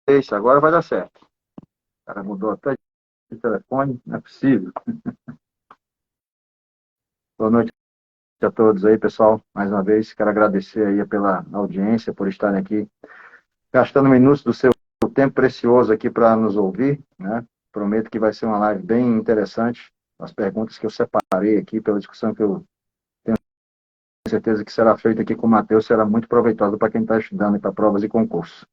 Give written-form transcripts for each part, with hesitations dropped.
Isso, agora vai dar certo. O cara mudou até de telefone, não é possível. Boa noite a todos aí, pessoal. Mais uma vez, quero agradecer aí pela audiência, por estarem aqui, gastando minutos do seu tempo precioso aqui para nos ouvir, né? Prometo que vai ser uma live bem interessante. As perguntas que eu separei aqui, pela discussão que eu tenho certeza que será feita aqui com o Matheus, será muito proveitosa para quem está estudando para provas e concursos.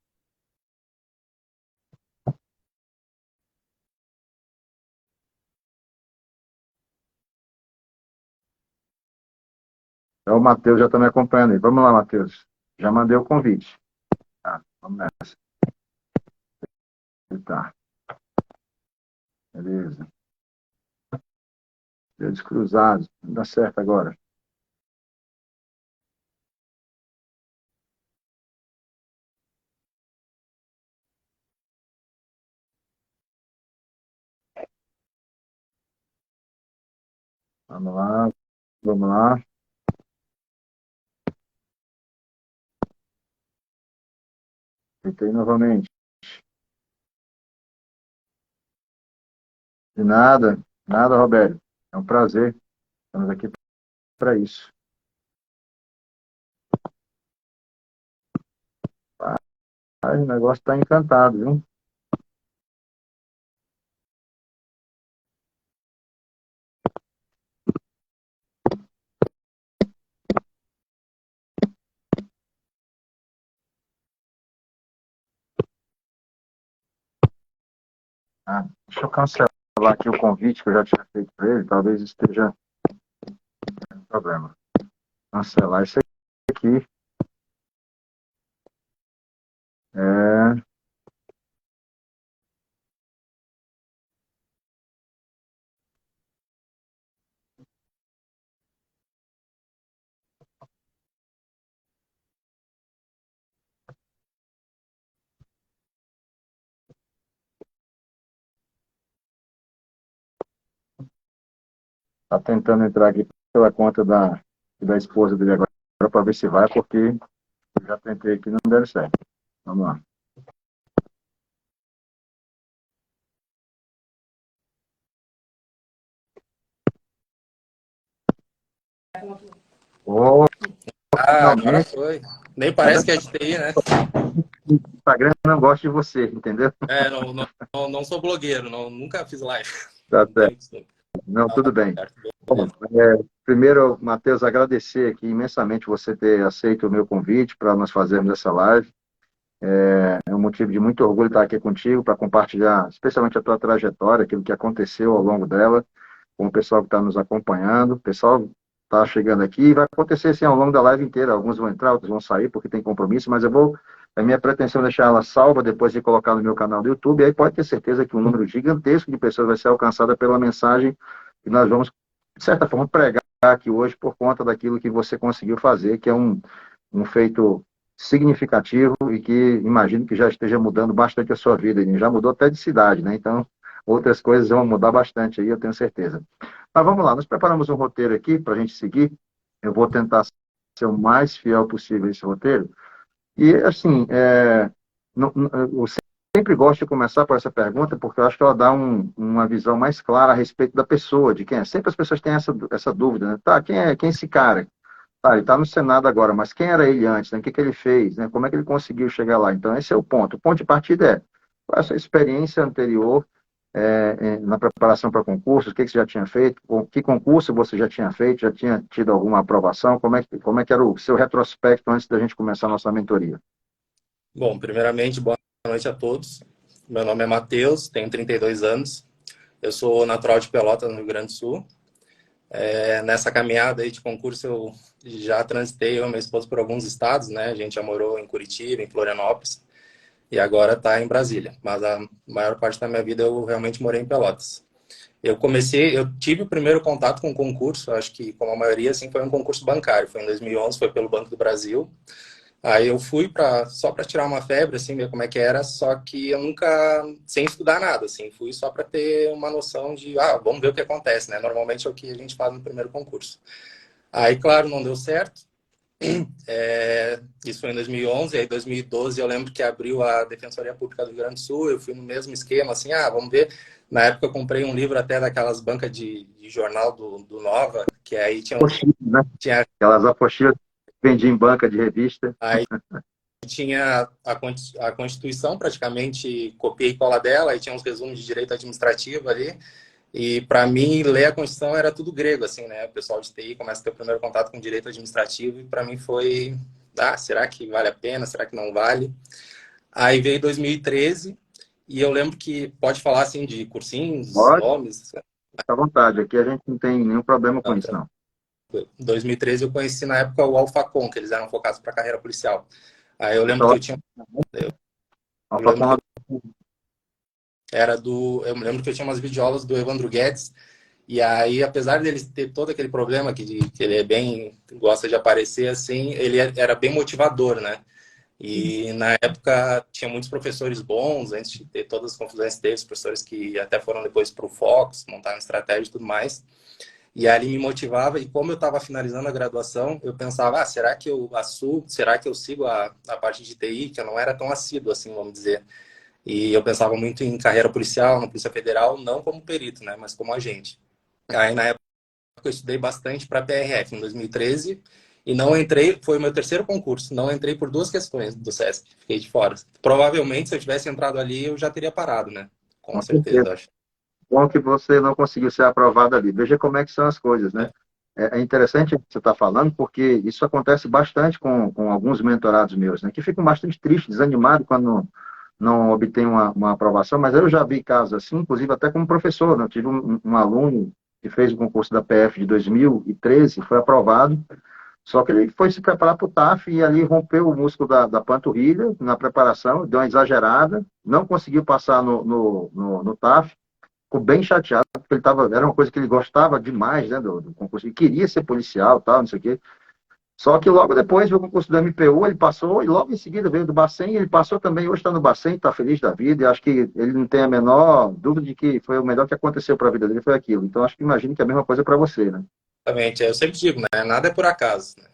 Então, o Matheus já está me acompanhando aí. Vamos lá, Matheus. Já mandei o convite. Tá, vamos nessa. Tá, beleza. Dedos cruzados. Não dá certo agora. Vamos lá, vamos lá. Tentei novamente. De nada, nada, Roberto. É um prazer. Estamos aqui para isso. O negócio está encantado, viu? Deixa eu cancelar aqui o convite que eu já tinha feito para ele. Talvez esteja um problema. Cancelar isso aqui. É... Tá tentando entrar aqui pela conta da esposa dele agora para ver se vai, porque eu já tentei aqui e não deu certo. Vamos lá. Oh, Agora finalmente. foi. Nem parece que é de TI, né? O Instagram não gosta de você, entendeu? Não sou blogueiro, nunca fiz live. Tá Não certo. tenho costume. Não, tudo bem. Certo, Bom, beleza. primeiro, Matheus, agradecer aqui imensamente você ter aceito o meu convite para nós fazermos essa live. É um motivo de muito orgulho estar aqui contigo para compartilhar, especialmente a tua trajetória, aquilo que aconteceu ao longo dela, com o pessoal que está nos acompanhando. O pessoal está chegando aqui e vai acontecer assim ao longo da live inteira. Alguns vão entrar, outros vão sair porque tem compromisso, mas a minha pretensão é deixar ela salva depois de colocar no meu canal do YouTube. E aí pode ter certeza que um número gigantesco de pessoas vai ser alcançada pela mensagem que nós vamos, de certa forma, pregar aqui hoje por conta daquilo que você conseguiu fazer, que é um feito significativo e que imagino que já esteja mudando bastante a sua vida. Já mudou até de cidade, né? Então, outras coisas vão mudar bastante aí, eu tenho certeza. Mas vamos lá, nós preparamos um roteiro aqui para a gente seguir. Eu vou tentar ser o mais fiel possível a esse roteiro. E, assim, eu sempre gosto de começar por essa pergunta, porque eu acho que ela dá uma visão mais clara a respeito da pessoa, de quem é. Sempre as pessoas têm essa dúvida, né? Tá, quem é esse cara? Tá, ele está no Senado agora, mas quem era ele antes, né? O que que ele fez, né? Como é que ele conseguiu chegar lá? Então, esse é o ponto. O ponto de partida é qual é a sua experiência anterior na preparação para concursos, o que que você já tinha feito, que concurso você já tinha feito, já tinha tido alguma aprovação, como é que era o seu retrospecto antes da gente começar a nossa mentoria? Bom, primeiramente, boa noite a todos. Meu nome é Matheus, tenho 32 anos. Eu sou natural de Pelotas, no Rio Grande do Sul. Nessa caminhada aí de concurso, eu já transitei, eu e minha esposa, por alguns estados, né? A gente já morou em Curitiba, em Florianópolis, e agora está em Brasília. Mas a maior parte da minha vida eu realmente morei em Pelotas. Eu tive o primeiro contato com o concurso, acho que como a maioria, assim, foi um concurso bancário. Foi em 2011, foi pelo Banco do Brasil. Aí eu fui só para tirar uma febre, assim, ver como é que era, só que eu nunca, sem estudar nada, assim, fui só para ter uma noção de, vamos ver o que acontece, né? Normalmente é o que a gente faz no primeiro concurso. Aí, claro, não deu certo. Isso foi em 2011, aí em 2012 eu lembro que abriu a Defensoria Pública do Rio Grande do Sul, eu fui no mesmo esquema, assim, vamos ver. Na época eu comprei um livro até daquelas bancas de jornal do Nova, que aí Apostila, né? tinha, Aquelas apostilas que vendiam em banca de revista. aí tinha a Constituição, praticamente copiei e cola dela, aí tinha uns resumos de direito administrativo ali, e para mim ler a Constituição era tudo grego, assim, né? O pessoal de TI começa a ter o primeiro contato com direito administrativo, e para mim foi, será que vale a pena? Será que não vale? Aí veio 2013, e eu lembro que, pode falar assim de cursinhos, Pode, nomes, fica à vontade. Aqui a gente não tem nenhum problema com não, isso, não. em 2013 eu conheci na época o Alfacom, que eles eram focados para carreira policial. Aí eu lembro que Então, eu tinha, eu Alfa lembro que Com eu me lembro que eu tinha umas videoaulas do Evandro Guedes, e aí, apesar dele ter todo aquele problema que ele é bem, gosta de aparecer assim, ele era bem motivador, né? E na época tinha muitos professores bons, antes de ter todas as confusões, teve professores que até foram depois para o Fox, montaram estratégia e tudo mais. E ali me motivava, e como eu estava finalizando a graduação, eu pensava, será que eu assumo, será que eu sigo a parte de TI, que eu não era tão assíduo assim, vamos dizer. E eu pensava muito em carreira policial, na Polícia Federal, não como perito, né, mas como agente. Aí na época eu estudei bastante para a PRF em 2013 e não entrei, foi o meu terceiro concurso, não entrei por duas questões do SESC, fiquei de fora. Provavelmente se eu tivesse entrado ali eu já teria parado, né? Com certeza. certeza, acho. Bom que você não conseguiu ser aprovado ali. Veja como é que são as coisas, né? É interessante o que você está falando, porque isso acontece bastante com alguns mentorados meus, né? Que ficam bastante tristes, desanimados quando não obtêm uma aprovação, mas eu já vi casos assim, inclusive até como professor, né? Eu tive um aluno que fez o concurso da PF de 2013, foi aprovado, só que ele foi se preparar para o TAF e ali rompeu o músculo da panturrilha na preparação, deu uma exagerada, não conseguiu passar no TAF, ficou bem chateado, porque era uma coisa que ele gostava demais, né, do concurso, ele queria ser policial, tal, não sei o quê. Só que logo depois veio o concurso do MPU, ele passou, e logo em seguida veio do Bacen, ele passou também, hoje está no Bacen, está feliz da vida, e acho que ele não tem a menor dúvida de que foi o melhor que aconteceu para a vida dele, foi aquilo. Então, acho que imagino que é a mesma coisa para você, né? Exatamente, eu sempre digo, né? Nada é por acaso, né?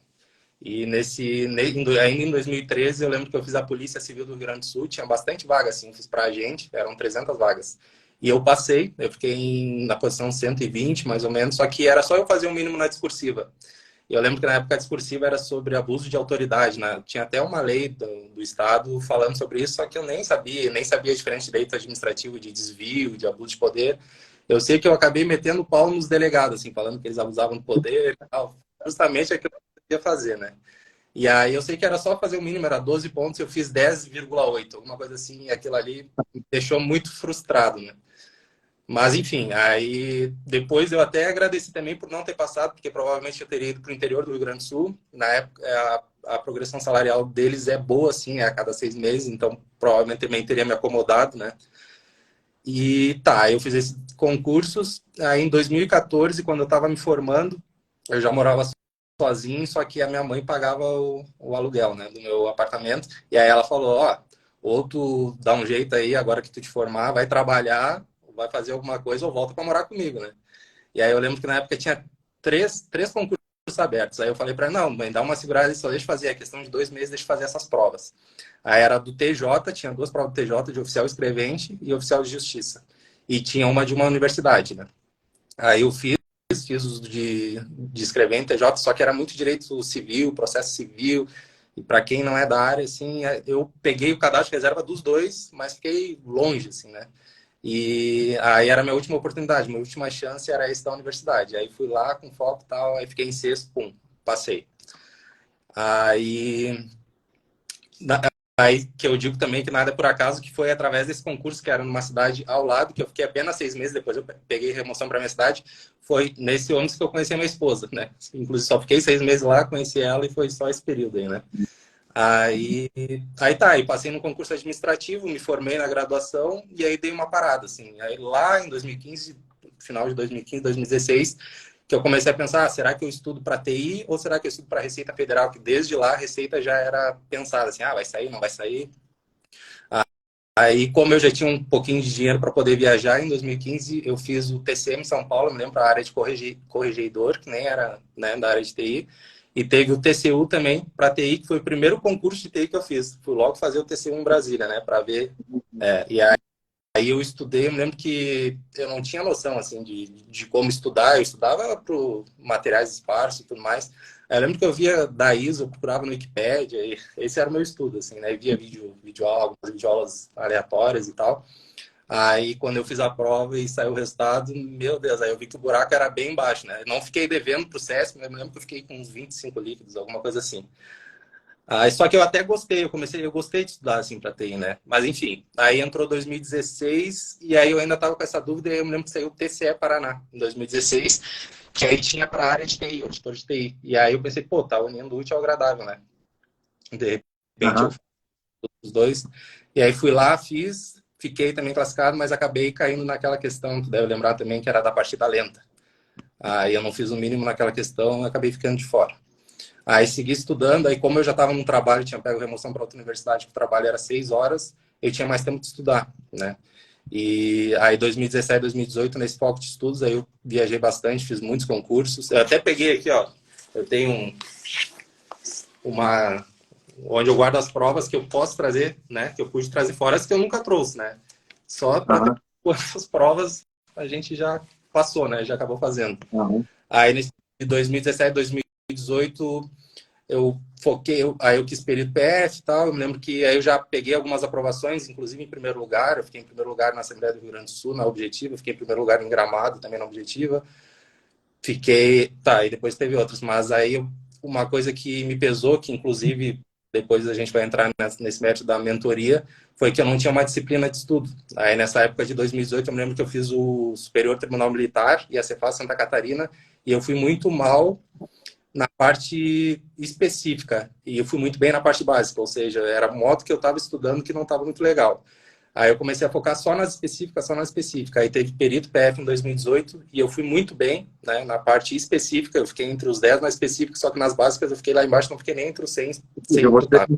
E ainda em 2013, eu lembro que eu fiz a Polícia Civil do Rio Grande do Sul, tinha bastante vaga, assim, fiz pra gente, eram 300 vagas. E eu passei, eu fiquei na posição 120, mais ou menos, só que era só eu fazer o mínimo na discursiva. E eu lembro que na época a discursiva era sobre abuso de autoridade, né? Tinha até uma lei do Estado falando sobre isso, só que eu nem sabia a diferença de direito administrativo, de desvio, de abuso de poder. Eu sei que eu acabei metendo o pau nos delegados, assim, falando que eles abusavam do poder e tal. Justamente aquilo que eu queria fazer, né? E aí eu sei que era só fazer o mínimo, era 12 pontos, eu fiz 10,8, alguma coisa assim, e aquilo ali me deixou muito frustrado, né? Mas enfim, aí depois eu até agradeci também por não ter passado, porque provavelmente eu teria ido para o interior do Rio Grande do Sul. Na época, a progressão salarial deles é boa, assim, a cada 6 meses, então provavelmente também teria me acomodado, né? E tá, eu fiz esses concursos. Aí em 2014, quando eu estava me formando, eu já morava sozinho, só que a minha mãe pagava o aluguel, né, do meu apartamento. E aí ela falou, ou tu dá um jeito aí, agora que tu te formar, vai trabalhar, vai fazer alguma coisa ou volta para morar comigo, né? E aí eu lembro que na época tinha três concursos abertos. Aí eu falei para ela, não, mãe, dá uma segurada, só deixa eu fazer, a questão de 2 meses, deixa eu fazer essas provas. Aí era do TJ, tinha duas provas do TJ, de oficial escrevente e oficial de justiça. E tinha uma de uma universidade, né? Aí eu fiz os de escrevente TJ, só que era muito direito civil, processo civil, e para quem não é da área, assim, eu peguei o cadastro de reserva dos dois, mas fiquei longe, assim, né? E aí era a minha última oportunidade, minha última chance era esse da universidade. Aí fui lá com foco e tal, aí fiquei em sexto, pum, passei. Aí, aí que eu digo também que nada é por acaso, que foi através desse concurso que era numa cidade ao lado, que eu fiquei apenas 6 meses, depois eu peguei remoção para minha cidade, foi nesse ônibus que eu conheci a minha esposa, né? Inclusive só fiquei 6 meses lá, conheci ela e foi só esse período aí, né? Aí passei no concurso administrativo, me formei na graduação e aí dei uma parada, assim. Aí lá em 2015, final de 2015, 2016, que eu comecei a pensar, será que eu estudo para TI ou será que eu estudo para Receita Federal? Que desde lá a Receita já era pensada, assim, vai sair, não vai sair? Aí, como eu já tinha um pouquinho de dinheiro para poder viajar, em 2015 eu fiz o TCM em São Paulo, me lembro, para a área de corregedor, que nem era, né, da área de TI. E teve o TCU também para TI, que foi o primeiro concurso de TI que eu fiz. Fui logo fazer o TCU em Brasília, né, para ver. E aí eu estudei, eu me lembro que eu não tinha noção, assim, de como estudar. Eu estudava por materiais esparsos e tudo mais. Aí eu lembro que eu via da ISO, eu procurava no Wikipédia, e esse era o meu estudo, assim, né? Eu via algumas videoaulas aleatórias e tal. Aí, quando eu fiz a prova e saiu o resultado, meu Deus, aí eu vi que o buraco era bem baixo, né? Não fiquei devendo pro SESC, mas eu me lembro que eu fiquei com uns 25 líquidos, alguma coisa assim. Aí, só que eu até gostei, eu gostei de estudar, assim, para TI, né? Mas, enfim, aí entrou 2016 e aí eu ainda tava com essa dúvida e eu me lembro que saiu o TCE Paraná, em 2016, que aí tinha para a área de TI, auditor de TI. E aí eu pensei, pô, tá unindo o útil ao agradável, né? De repente eu Aham. fiz os dois. E aí fui lá, fiz, fiquei também classificado, mas acabei caindo naquela questão, que deve lembrar também, que era da partida lenta. Aí eu não fiz o mínimo naquela questão, acabei ficando de fora. Aí segui estudando, aí como eu já estava num trabalho, tinha pego remoção para outra universidade, que o trabalho era 6 horas, eu tinha mais tempo de estudar, né? E aí 2017, 2018, nesse foco de estudos, aí eu viajei bastante, fiz muitos concursos. Eu até peguei aqui, ó, eu tenho uma onde eu guardo as provas que eu posso trazer, né? Que eu pude trazer fora, as que eu nunca trouxe, né? Só para ver Aham. quantas provas a gente já passou, né? Já acabou fazendo. Aham. Aí, nesse de 2017, 2018, eu foquei, aí eu quis período PF e tal. Eu me lembro que aí eu já peguei algumas aprovações, inclusive em primeiro lugar. Eu fiquei em primeiro lugar na Assembleia do Rio Grande do Sul, na Objetiva. Fiquei em primeiro lugar em Gramado, também na Objetiva. Fiquei. Tá, e depois teve outros. Mas aí uma coisa que me pesou, que inclusive depois a gente vai entrar nesse método da mentoria, foi que eu não tinha uma disciplina de estudo. Aí nessa época de 2018, eu me lembro que eu fiz o Superior Tribunal Militar e a Cefaz Santa Catarina, e eu fui muito mal na parte específica, e eu fui muito bem na parte básica, ou seja, era modo que eu estava estudando que não estava muito legal. Aí eu comecei a focar só nas específicas, só na específica. Aí teve perito PF em 2018 e eu fui muito bem, né, na parte específica. Eu fiquei entre os 10 na específica, só que nas básicas eu fiquei lá embaixo, não fiquei nem entre os 100 sem Você imputável.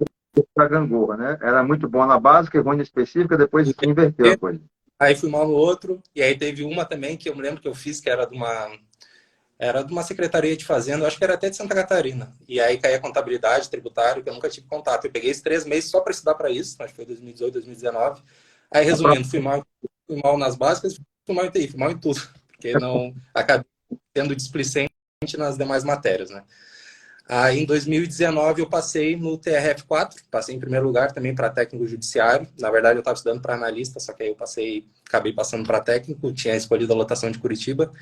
para gangorra, né? Era muito bom na básica e ruim na específica, depois inverteu a coisa. Aí fui mal no outro, e aí teve uma também que eu me lembro que eu fiz, que era de uma secretaria de fazenda, acho que era até de Santa Catarina. E aí caía contabilidade, tributário, que eu nunca tive contato. Eu peguei esses 3 meses só para estudar para isso, acho que foi 2018, 2019. Aí, A prova resumindo, fui mal nas básicas, fui mal em TI, fui mal em tudo, porque não acabei sendo displicente nas demais matérias, né? Aí, em 2019, eu passei no TRF4, passei em primeiro lugar também para técnico judiciário. Na verdade, eu estava estudando para analista, só que aí eu acabei passando para técnico, tinha escolhido a lotação de Curitiba.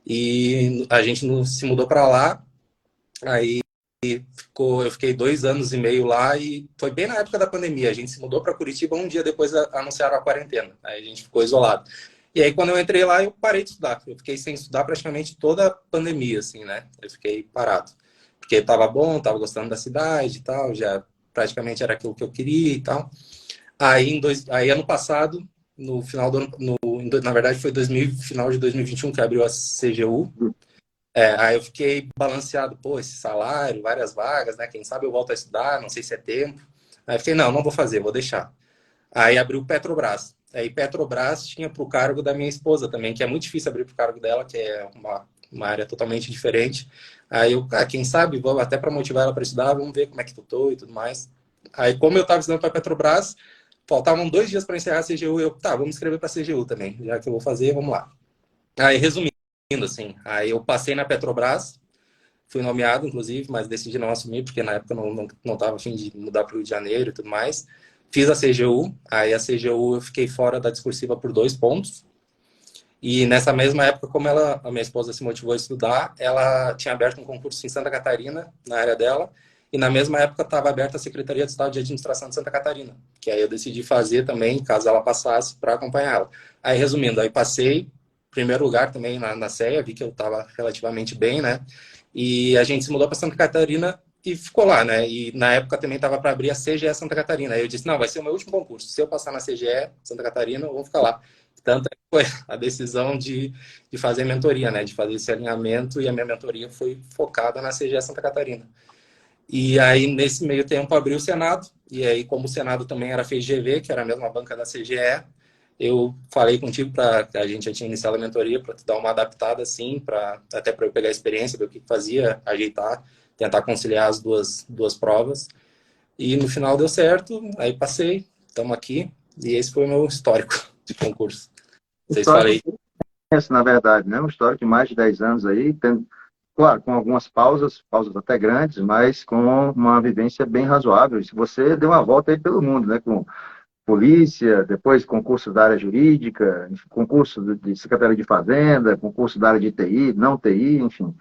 E a gente se mudou para lá, aí eu fiquei 2 anos e meio lá e foi bem na época da pandemia. A gente se mudou para Curitiba um dia depois anunciaram a quarentena, aí a gente ficou isolado. E aí quando eu entrei lá eu parei de estudar, eu fiquei sem estudar praticamente toda a pandemia, assim, né? Eu fiquei parado, porque estava bom, estava gostando da cidade e tal, já praticamente era aquilo que eu queria e tal. Aí ano passado, no final do ano, na verdade foi final de 2021 que abriu a CGU. Aí eu fiquei balanceado, pô, esse salário, várias vagas, né? Quem sabe eu volto a estudar, não sei se é tempo. Aí eu fiquei, não vou fazer, vou deixar. Aí abriu o Petrobras. Aí Petrobras tinha para o cargo da minha esposa também, que é muito difícil abrir para o cargo dela, que é uma área totalmente diferente. Aí eu, quem sabe, vou até para motivar ela para estudar, vamos ver como é que eu tô e tudo mais. Aí, como eu estava estudando para Petrobras, faltavam 2 dias para encerrar a CGU, eu, tá, vamos escrever para a CGU também, já que eu vou fazer, vamos lá. Aí, resumindo, assim, aí eu passei na Petrobras, fui nomeado, inclusive, mas decidi não assumir, porque na época eu não estava a fim de mudar para o Rio de Janeiro e tudo mais. Fiz a CGU, aí a CGU eu fiquei fora da discursiva por 2 pontos. E nessa mesma época, como a minha esposa se motivou a estudar, ela tinha aberto um concurso em Santa Catarina, na área dela, e na mesma época estava aberta a Secretaria de Estado de Administração de Santa Catarina, que aí eu decidi fazer também, caso ela passasse, para acompanhar ela. Aí, resumindo, aí passei, primeiro lugar também na CEA, vi que eu estava relativamente bem, né? E a gente se mudou para Santa Catarina e ficou lá, né? E na época também estava para abrir a CGE Santa Catarina. Aí eu disse, não, vai ser o meu último concurso. Se eu passar na CGE Santa Catarina, eu vou ficar lá. Tanto foi a decisão de fazer mentoria, né? De fazer esse alinhamento, e a minha mentoria foi focada na CGE Santa Catarina. E aí, nesse meio tempo, abriu o Senado, e aí, como o Senado também era FGV, que era a mesma banca da CGE, eu falei contigo para a gente já tinha iniciado a mentoria para dar uma adaptada assim, até para eu pegar a experiência, ver o que fazia, ajeitar, tentar conciliar as duas provas. E no final deu certo, aí passei, estamos aqui, e esse foi o meu histórico de concurso. Vocês Histórico falei. esse, na verdade, né? Um histórico de mais de 10 anos aí, tendo, claro, com algumas pausas até grandes, mas com uma vivência bem razoável. Se você deu uma volta aí pelo mundo, né? Com polícia, depois concurso da área jurídica, concurso de Secretaria de Fazenda, concurso da área de TI, não TI, enfim.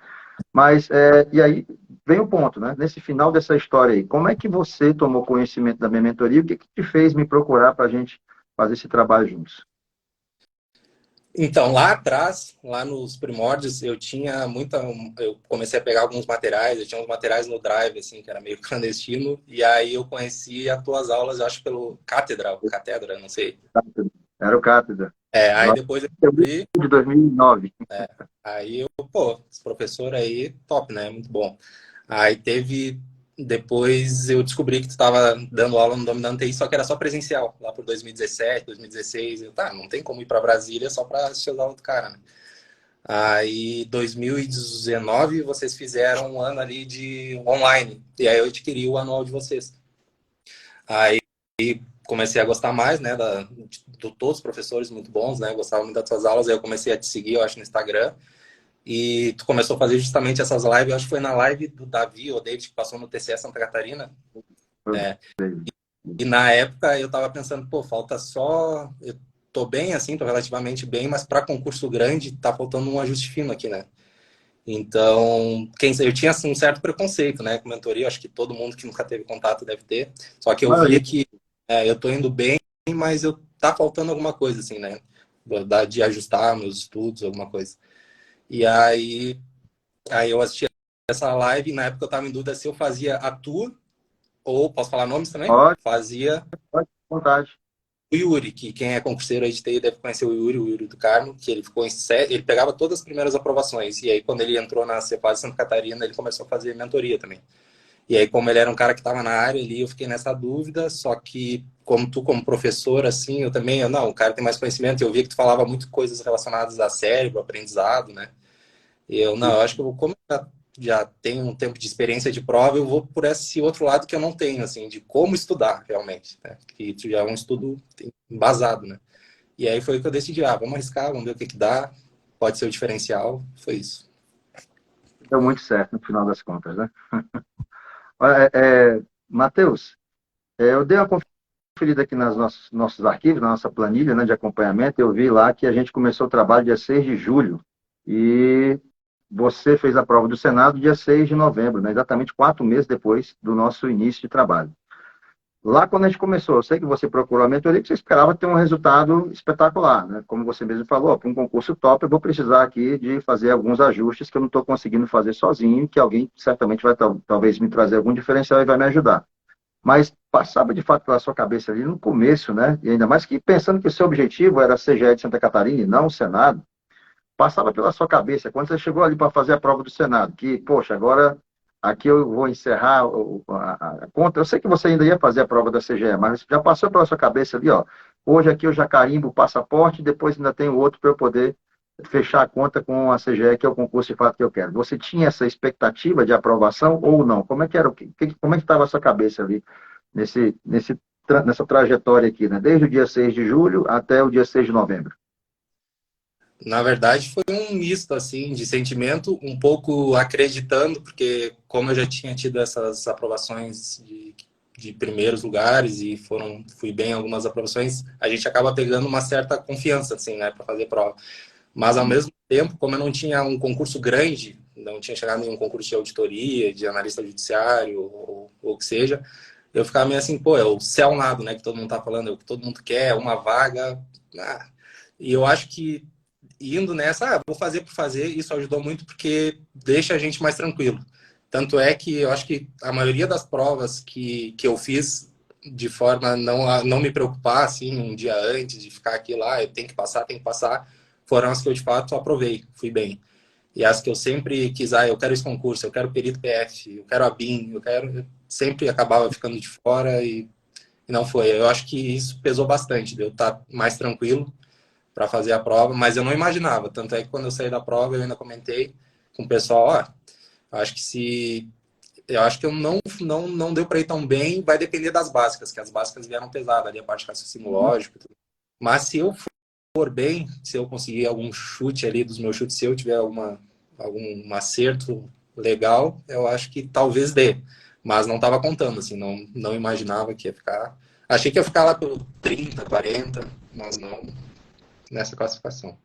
Mas, e aí vem o ponto, né? Nesse final dessa história aí, como é que você tomou conhecimento da minha mentoria? O que que te fez me procurar para a gente fazer esse trabalho juntos? Então, lá atrás, lá nos primórdios, eu tinha muita. Eu comecei a pegar alguns materiais, eu tinha uns materiais no Drive, assim, que era meio clandestino, e aí eu conheci as tuas aulas, eu acho, pelo Catedra, não sei. Era o Cátedra. Aí depois eu descobri, De 2009. aí eu, pô, esse professor aí, top, né? Muito bom. Aí teve. Depois eu descobri que tu estava dando aula no Dominante TI, só que era só presencial, lá por 2017, 2016. Eu, tá, não tem como ir para Brasília só para assistir as aulas do cara, né? Aí, 2019, vocês fizeram um ano ali de online. E aí eu adquiri o anual de vocês. Aí comecei a gostar mais, né, de todos os professores muito bons, né, gostava muito das suas aulas. Aí eu comecei a te seguir, eu acho, no Instagram. E tu começou a fazer justamente essas lives. Eu acho que foi na live do Davi ou David, que passou no TCE Santa Catarina. É, e na época eu tava pensando, pô, falta só. Eu tô bem, assim, tô relativamente bem, mas para concurso grande tá faltando um ajuste fino aqui, né? Então, eu tinha assim, um certo preconceito, né, com mentoria. Acho que todo mundo que nunca teve contato deve ter. Só que eu via que eu tô indo bem, mas eu tá faltando alguma coisa, assim, né? De ajustar meus estudos, alguma coisa. E aí eu assisti essa live e na época eu tava em dúvida se eu fazia a tua, ou posso falar nomes também? Pode, Fazia pode, à vontade. o Yuri, que quem é concurseiro aí de TI deve conhecer o Yuri do Carmo, que ele ficou ele pegava todas as primeiras aprovações. E aí, quando ele entrou na Cepaz de Santa Catarina, ele começou a fazer mentoria também. E aí, como ele era um cara que estava na área ali, eu fiquei nessa dúvida, só que como tu, como professor, assim, eu também, não, o cara tem mais conhecimento, eu via que tu falava muito coisas relacionadas a cérebro, aprendizado, né? E eu, não, eu acho que eu vou, como eu já tenho um tempo de experiência de prova, eu vou por esse outro lado que eu não tenho, assim, de como estudar realmente, né? Que já é um estudo embasado, né? E aí foi que eu decidi, vamos arriscar, vamos ver o que que dá, pode ser o diferencial, foi isso. Deu muito certo no final das contas, né? Matheus, eu dei uma conferida aqui nos nossos arquivos, na nossa planilha, né, de acompanhamento. Eu vi lá que a gente começou o trabalho dia 6 de julho e você fez a prova do Senado dia 6 de novembro, né, exatamente 4 meses depois do nosso início de trabalho. Lá, quando a gente começou, eu sei que você procurou a mentoria, que você esperava ter um resultado espetacular, né? Como você mesmo falou, para um concurso top, eu vou precisar aqui de fazer alguns ajustes que eu não estou conseguindo fazer sozinho, que alguém certamente vai talvez me trazer algum diferencial e vai me ajudar. Mas passava de fato pela sua cabeça ali no começo, né? E ainda mais que pensando que o seu objetivo era a CGE de Santa Catarina e não o Senado, passava pela sua cabeça, quando você chegou ali para fazer a prova do Senado, que, poxa, agora aqui eu vou encerrar a conta. Eu sei que você ainda ia fazer a prova da CGE, mas já passou pela sua cabeça ali, ó. Hoje aqui eu já carimbo o passaporte, depois ainda tenho outro para eu poder fechar a conta com a CGE, que é o concurso de fato que eu quero. Você tinha essa expectativa de aprovação ou não? Como é que era, como é que estava a sua cabeça ali nessa trajetória aqui, né? Desde o dia 6 de julho até o dia 6 de novembro? Na verdade, foi um misto, assim, de sentimento, um pouco acreditando, porque como eu já tinha tido essas aprovações de primeiros lugares e fui bem em algumas aprovações, a gente acaba pegando uma certa confiança, assim, né, para fazer prova. Mas, ao mesmo tempo, como eu não tinha um concurso grande, não tinha chegado em um concurso de auditoria, de analista judiciário, ou o que seja, eu ficava meio assim, pô, é o céu nado, né, que todo mundo tá falando, é o que todo mundo quer, é uma vaga. E eu acho que indo nessa, vou fazer por fazer, isso ajudou muito porque deixa a gente mais tranquilo. Tanto é que eu acho que a maioria das provas que eu fiz de forma a não me preocupar assim um dia antes de ficar aqui lá, eu tenho que passar, foram as que eu de fato aprovei, fui bem. E as que eu sempre quis, eu quero esse concurso, eu quero perito PF, eu quero a BIM, eu sempre acabava ficando de fora e não foi. Eu acho que isso pesou bastante, de eu estar mais tranquilo para fazer a prova, mas eu não imaginava. Tanto é que quando eu saí da prova, eu ainda comentei com o pessoal, acho que se eu acho que eu não deu para ir tão bem, vai depender das básicas, que as básicas vieram pesadas, ali a parte de raciocínio lógico. Mas se eu for bem, se eu conseguir algum chute ali dos meus chutes, se eu tiver algum acerto legal, eu acho que talvez dê. Mas não estava contando, assim, não imaginava que ia ficar. Achei que ia ficar lá pelo 30, 40, mas não nessa classificação.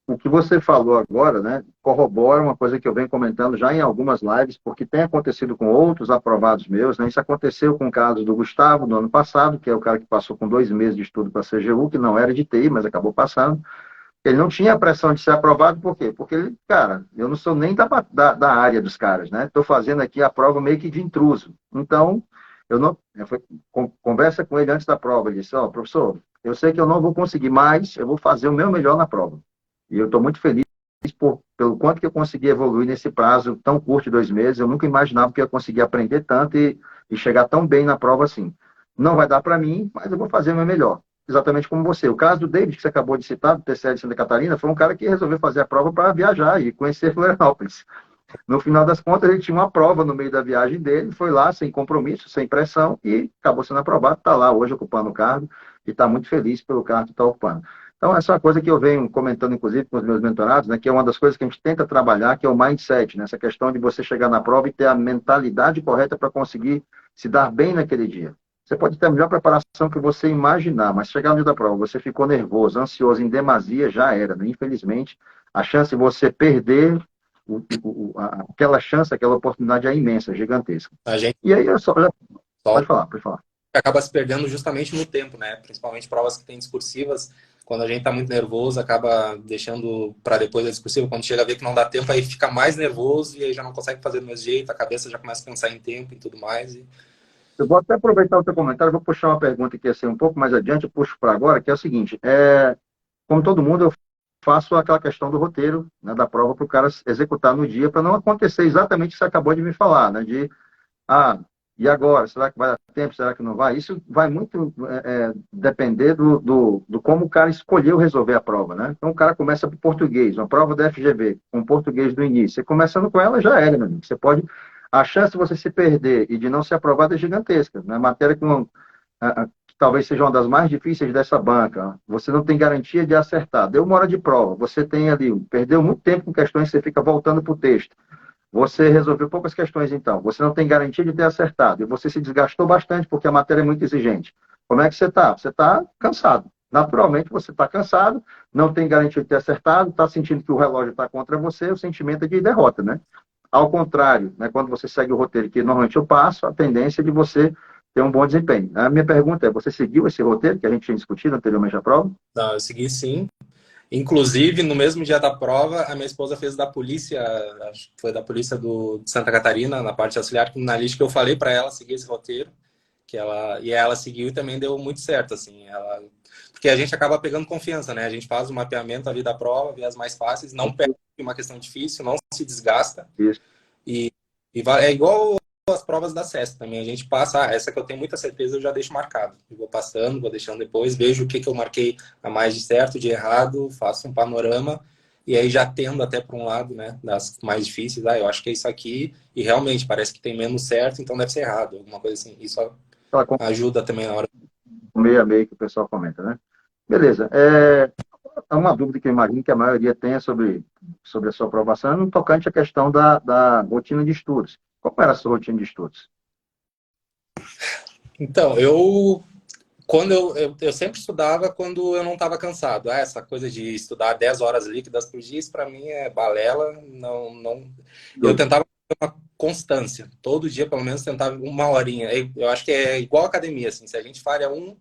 O que você falou agora, né, corrobora uma coisa que eu venho comentando já em algumas lives, porque tem acontecido com outros aprovados meus, né? Isso aconteceu com o caso do Gustavo, no ano passado, que é o cara que passou com 2 meses de estudo para a CGU, que não era de TI, mas acabou passando. Ele não tinha a pressão de ser aprovado, por quê? Porque ele, cara, eu não sou nem da área dos caras, né? Estou fazendo aqui a prova meio que de intruso. Então, eu não. Conversa com ele antes da prova. Ele disse: Ó, professor, eu sei que eu não vou conseguir, mas eu vou fazer o meu melhor na prova. E eu estou muito feliz pelo quanto que eu consegui evoluir nesse prazo tão curto de 2 meses. Eu nunca imaginava que eu ia conseguir aprender tanto e chegar tão bem na prova assim. Não vai dar para mim, mas eu vou fazer o meu melhor. Exatamente como você. O caso do David, que você acabou de citar, do TCL de Santa Catarina, foi um cara que resolveu fazer a prova para viajar e conhecer Florianópolis. No final das contas, ele tinha uma prova no meio da viagem dele, foi lá sem compromisso, sem pressão, e acabou sendo aprovado, está lá hoje ocupando o cargo, e está muito feliz pelo cargo que está ocupando. Então, essa é uma coisa que eu venho comentando, inclusive, com os meus mentorados, né, que é uma das coisas que a gente tenta trabalhar, que é o mindset, né, essa questão de você chegar na prova e ter a mentalidade correta para conseguir se dar bem naquele dia. Você pode ter a melhor preparação que você imaginar, mas chegar no dia da prova, você ficou nervoso, ansioso, em demasia, já era, né? Infelizmente, a chance de você perder aquela chance, aquela oportunidade é imensa, gigantesca. A gente E aí, eu só... só Pode falar, pode falar. acaba se perdendo justamente no tempo, né? Principalmente provas que tem discursivas, quando a gente tá muito nervoso, acaba deixando para depois a discursiva, quando chega a ver que não dá tempo, aí fica mais nervoso e aí já não consegue fazer do mesmo jeito, a cabeça já começa a pensar em tempo e tudo mais. Eu vou até aproveitar o teu comentário, vou puxar uma pergunta que ia ser um pouco mais adiante, eu puxo para agora, que é o seguinte, como todo mundo, eu faço aquela questão do roteiro, né, da prova para o cara executar no dia, para não acontecer exatamente o que você acabou de me falar, né, de ah, e agora? Será que vai dar tempo? Será que não vai? Isso vai muito depender do como o cara escolheu resolver a prova, né? Então, o cara começa por português, uma prova da FGV, com português do início. Você começando com ela, já era, meu amigo. Você pode... A chance de você se perder e de não ser aprovado é gigantesca. Né? Matéria que talvez seja uma das mais difíceis dessa banca. Você não tem garantia de acertar. Deu uma hora de prova. Você tem ali... Perdeu muito tempo com questões, você fica voltando para o texto. Você resolveu poucas questões, então. Você não tem garantia de ter acertado. E você se desgastou bastante porque a matéria é muito exigente. Como é que você está? Você está cansado. Naturalmente, você está cansado, não tem garantia de ter acertado, está sentindo que o relógio está contra você, o sentimento é de derrota, né? Ao contrário, né, quando você segue o roteiro que normalmente eu passo, a tendência é de você ter um bom desempenho. A minha pergunta é, você seguiu esse roteiro que a gente tinha discutido anteriormente à prova? Não, eu segui sim. Inclusive, no mesmo dia da prova, a minha esposa fez da polícia, acho que foi da polícia de Santa Catarina, na parte auxiliar criminalística, que eu falei para ela seguir esse roteiro, e ela seguiu e também deu muito certo, assim, porque a gente acaba pegando confiança, né? A gente faz o mapeamento ali da prova, vê as mais fáceis, não pega uma questão difícil, não se desgasta, Isso. é igual as provas da SESC também. A gente passa, essa que eu tenho muita certeza, eu já deixo marcado. Eu vou passando, vou deixando depois, vejo o que eu marquei a mais de certo, de errado, faço um panorama e aí já tendo até para um lado, né, das mais difíceis. Eu acho que é isso aqui e realmente parece que tem menos certo, então deve ser errado, alguma coisa assim. Isso ajuda também na hora. Meio a meio que o pessoal comenta, né? Beleza. É uma dúvida que eu imagino que a maioria tenha sobre a sua aprovação, no tocante à questão da rotina de estudos. Qual era a sua rotina de estudos? Então, quando eu sempre estudava quando eu não estava cansado. Essa coisa de estudar 10 horas líquidas por dia, isso para mim é balela. Não. Eu tentava ter uma constância. Todo dia, pelo menos, tentava uma horinha. Eu acho que é igual a academia, assim. Se a gente falha um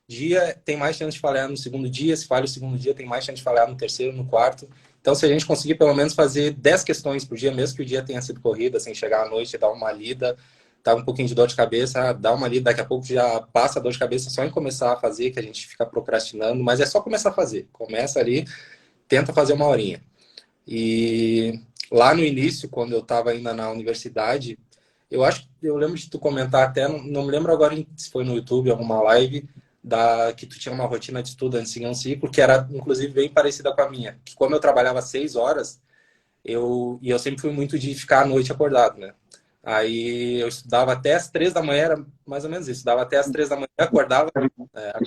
dia, tem mais chance de falhar no segundo dia. Se falha o segundo dia, tem mais chance de falhar no terceiro, no quarto. Então, se a gente conseguir pelo menos fazer 10 questões por dia, mesmo que o dia tenha sido corrido, assim, chegar à noite e dar uma lida, tá um pouquinho de dor de cabeça, dá uma lida, daqui a pouco já passa a dor de cabeça só em começar a fazer, que a gente fica procrastinando, mas é só começar a fazer. Começa ali, tenta fazer uma horinha. E lá no início, quando eu estava ainda na universidade, eu lembro de tu comentar até, não me lembro agora se foi no YouTube, alguma live, que tu tinha uma rotina de estudo antes de seguir um ciclo, que era, inclusive, bem parecida com a minha. Que como eu trabalhava 6 horas, E eu sempre fui muito de ficar à noite acordado, né? Aí eu estudava até as 3 da manhã, era mais ou menos isso. Estudava até as 3 da manhã,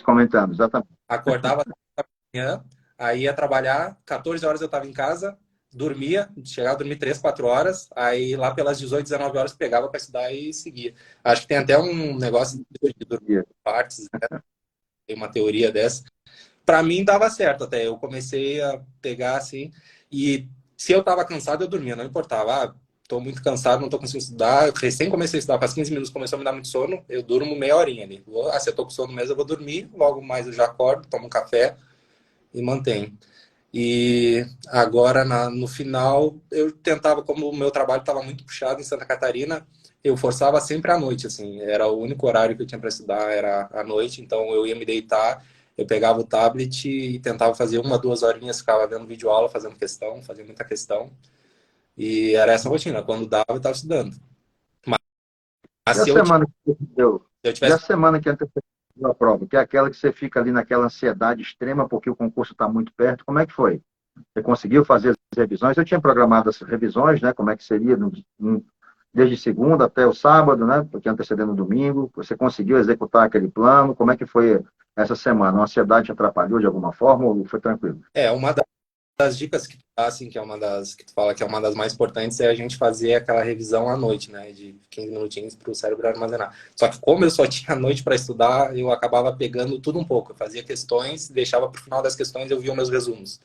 Comentando, exatamente. acordava às 3 da manhã, aí ia trabalhar, 14 horas eu estava em casa, dormia, chegava a dormir 3, 4 horas, aí lá pelas 18, 19 horas pegava para estudar e seguia. Acho que tem até um negócio de dormir partes, né? Tem uma teoria dessa. Para mim dava certo até. Eu comecei a pegar assim, e se eu estava cansado, eu dormia, não importava. Ah, tô muito cansado, não tô conseguindo estudar. Recém comecei a estudar, faz 15 minutos começou a me dar muito sono, eu durmo meia horinha ali. Ah, se eu tô com sono mesmo, eu vou dormir, logo mais eu já acordo, tomo um café e mantenho. E agora, no final, eu tentava, como o meu trabalho estava muito puxado em Santa Catarina, eu forçava sempre à noite, assim, era o único horário que eu tinha para estudar, era à noite, então eu ia me deitar, eu pegava o tablet e tentava fazer 1, 2 horinhas, ficava vendo videoaula, fazendo questão, fazia muita questão, e era essa a rotina, quando dava, eu estava estudando. Mas E a se eu, semana que antecedeu? se eu E a tivesse... semana que antecedeu a prova? Que é aquela que você fica ali naquela ansiedade extrema porque o concurso está muito perto. Como é que foi? Você conseguiu fazer as revisões? Eu tinha programado as revisões, né? Como é que seria desde segunda até o sábado, né? Porque antecedendo o domingo. Você conseguiu executar aquele plano? Como é que foi essa semana? A ansiedade te atrapalhou de alguma forma ou foi tranquilo? Uma das dicas que tu dá, assim, que é uma das que tu fala que é uma das mais importantes, é a gente fazer aquela revisão à noite, né? De 15 minutinhos para o cérebro armazenar. Só que como eu só tinha a noite para estudar, eu acabava pegando tudo um pouco. Eu fazia questões, deixava para o final das questões eu via meus resumos.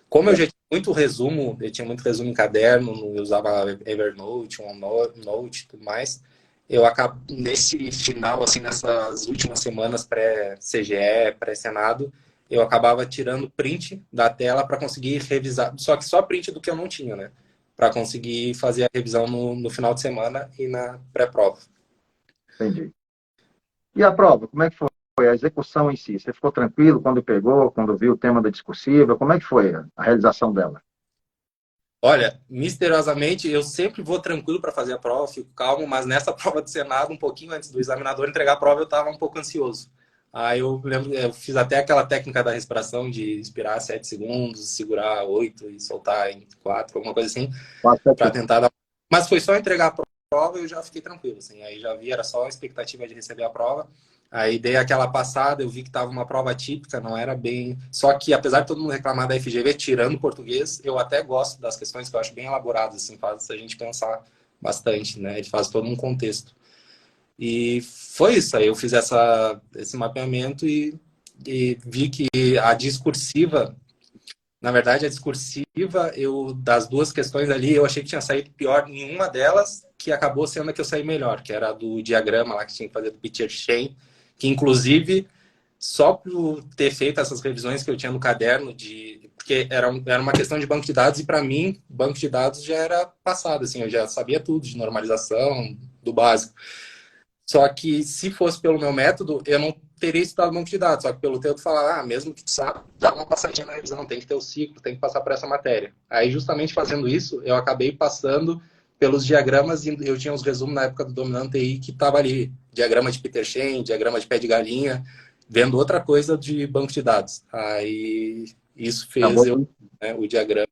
Como eu já tinha muito resumo, eu tinha muito resumo em caderno, eu usava Evernote, OneNote e tudo mais. Eu acabo, nesse final, assim, nessas últimas semanas pré-CGE, pré-Senado, eu acabava tirando print da tela para conseguir revisar, só que só print do que eu não tinha, né? Para conseguir fazer a revisão no final de semana e na pré-prova. Entendi. E a prova, como é que foi? A execução em si? Você ficou tranquilo quando pegou, quando viu o tema da discursiva? Como é que foi a realização dela? Olha, misteriosamente, eu sempre vou tranquilo para fazer a prova, fico calmo, mas nessa prova do Senado, um pouquinho antes do examinador entregar a prova, eu estava um pouco ansioso. Aí eu lembro, eu fiz até aquela técnica da respiração de inspirar 7 segundos, segurar 8 e soltar em 4, alguma coisa assim, para tentar dar. Mas foi só entregar a prova e eu já fiquei tranquilo, assim. Aí já vi, era só a expectativa de receber a prova. Aí dei aquela passada, eu vi que estava uma prova típica, não era bem. Só que, apesar de todo mundo reclamar da FGV, tirando o português, eu até gosto das questões que eu acho bem elaboradas, assim, faz a gente pensar bastante, né? Ele faz todo um contexto. E foi isso, aí eu fiz esse mapeamento e vi que a discursiva, na verdade, a discursiva, das duas questões ali, eu achei que tinha saído pior em uma delas, que acabou sendo a que eu saí melhor, que era a do diagrama lá que tinha que fazer do Peter Shane, que inclusive, só por ter feito essas revisões que eu tinha no caderno, porque era uma questão de banco de dados, e para mim, banco de dados já era passado, assim, eu já sabia tudo de normalização, do básico. Só que se fosse pelo meu método, eu não teria estudado banco de dados. Só que pelo teu, tu falar, mesmo que tu sabe, dá uma passadinha na revisão, tem que ter o ciclo, tem que passar por essa matéria. Aí, justamente fazendo isso, eu acabei passando pelos diagramas, e eu tinha os resumos na época do Dominante TI que estava ali. Diagrama de Peter Shane, diagrama de pé de galinha, vendo outra coisa de banco de dados. Aí, isso fez Acabou. o diagrama,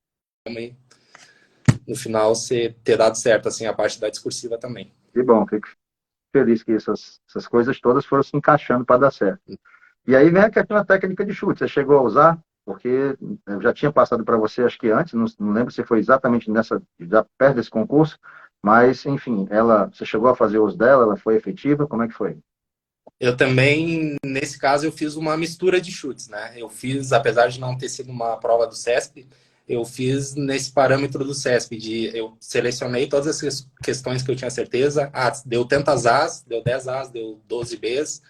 e no final, ter dado certo, assim, a parte da discursiva também. Que bom, fico feliz que essas coisas todas foram se encaixando para dar certo. E aí vem a questão da técnica de chute. Você chegou a usar? Porque eu já tinha passado para você, acho que antes, não lembro se foi exatamente já perto desse concurso, mas, enfim, você chegou a fazer uso dela, ela foi efetiva, como é que foi? Eu também, nesse caso, eu fiz uma mistura de chutes, né? Eu fiz, apesar de não ter sido uma prova do CESP, eu fiz nesse parâmetro do CESP, eu selecionei todas as questões que eu tinha certeza. Deu tantas As, deu 10 As, deu 12 Bs,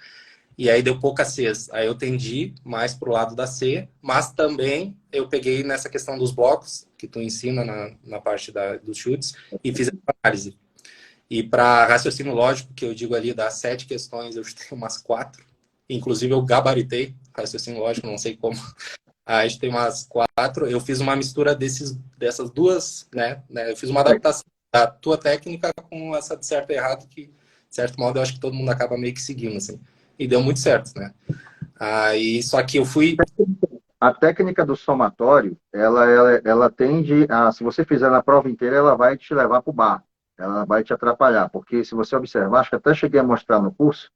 e aí deu poucas Cs. Aí eu tendi mais para o lado da C, mas também eu peguei nessa questão dos blocos, que tu ensina na parte dos chutes, e fiz a análise. E para raciocínio lógico, que eu digo ali, das 7 questões, eu tenho umas 4. Inclusive, eu gabaritei raciocínio lógico, não sei como. A gente tem umas 4. Eu fiz uma mistura dessas duas, né? Eu fiz uma adaptação da tua técnica com essa de certo e errado, que, de certo modo, eu acho que todo mundo acaba meio que seguindo, assim. E deu muito certo, né? Aí, só que eu fui... A técnica do somatório, ela tende a, se você fizer na prova inteira, ela vai te levar para o bar. Ela vai te atrapalhar, porque se você observar, acho que até cheguei a mostrar no curso,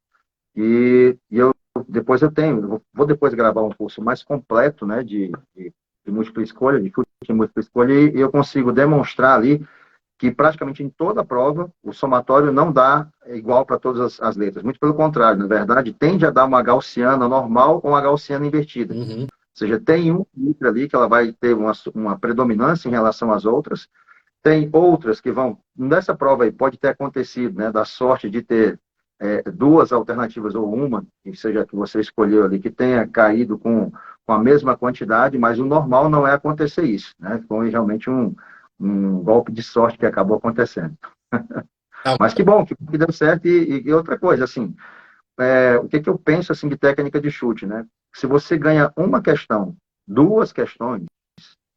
e eu depois eu tenho, eu vou depois gravar um curso mais completo, né, de múltipla escolha, de chute de múltipla escolha, e eu consigo demonstrar ali que praticamente em toda a prova o somatório não dá igual para todas as letras. Muito pelo contrário, na verdade, tende a dar uma gaussiana normal ou uma gaussiana invertida. Uhum. Ou seja, tem um letra ali que ela vai ter uma predominância em relação às outras, tem outras que vão, nessa prova aí, pode ter acontecido, né, da sorte de ter duas alternativas ou uma, que seja que você escolheu ali, que tenha caído com a mesma quantidade, mas o normal não é acontecer isso, né? Foi realmente um golpe de sorte que acabou acontecendo. Não, Mas que deu certo. E outra coisa, assim, o que eu penso assim de técnica de chute, né? Se você ganha uma questão, duas questões,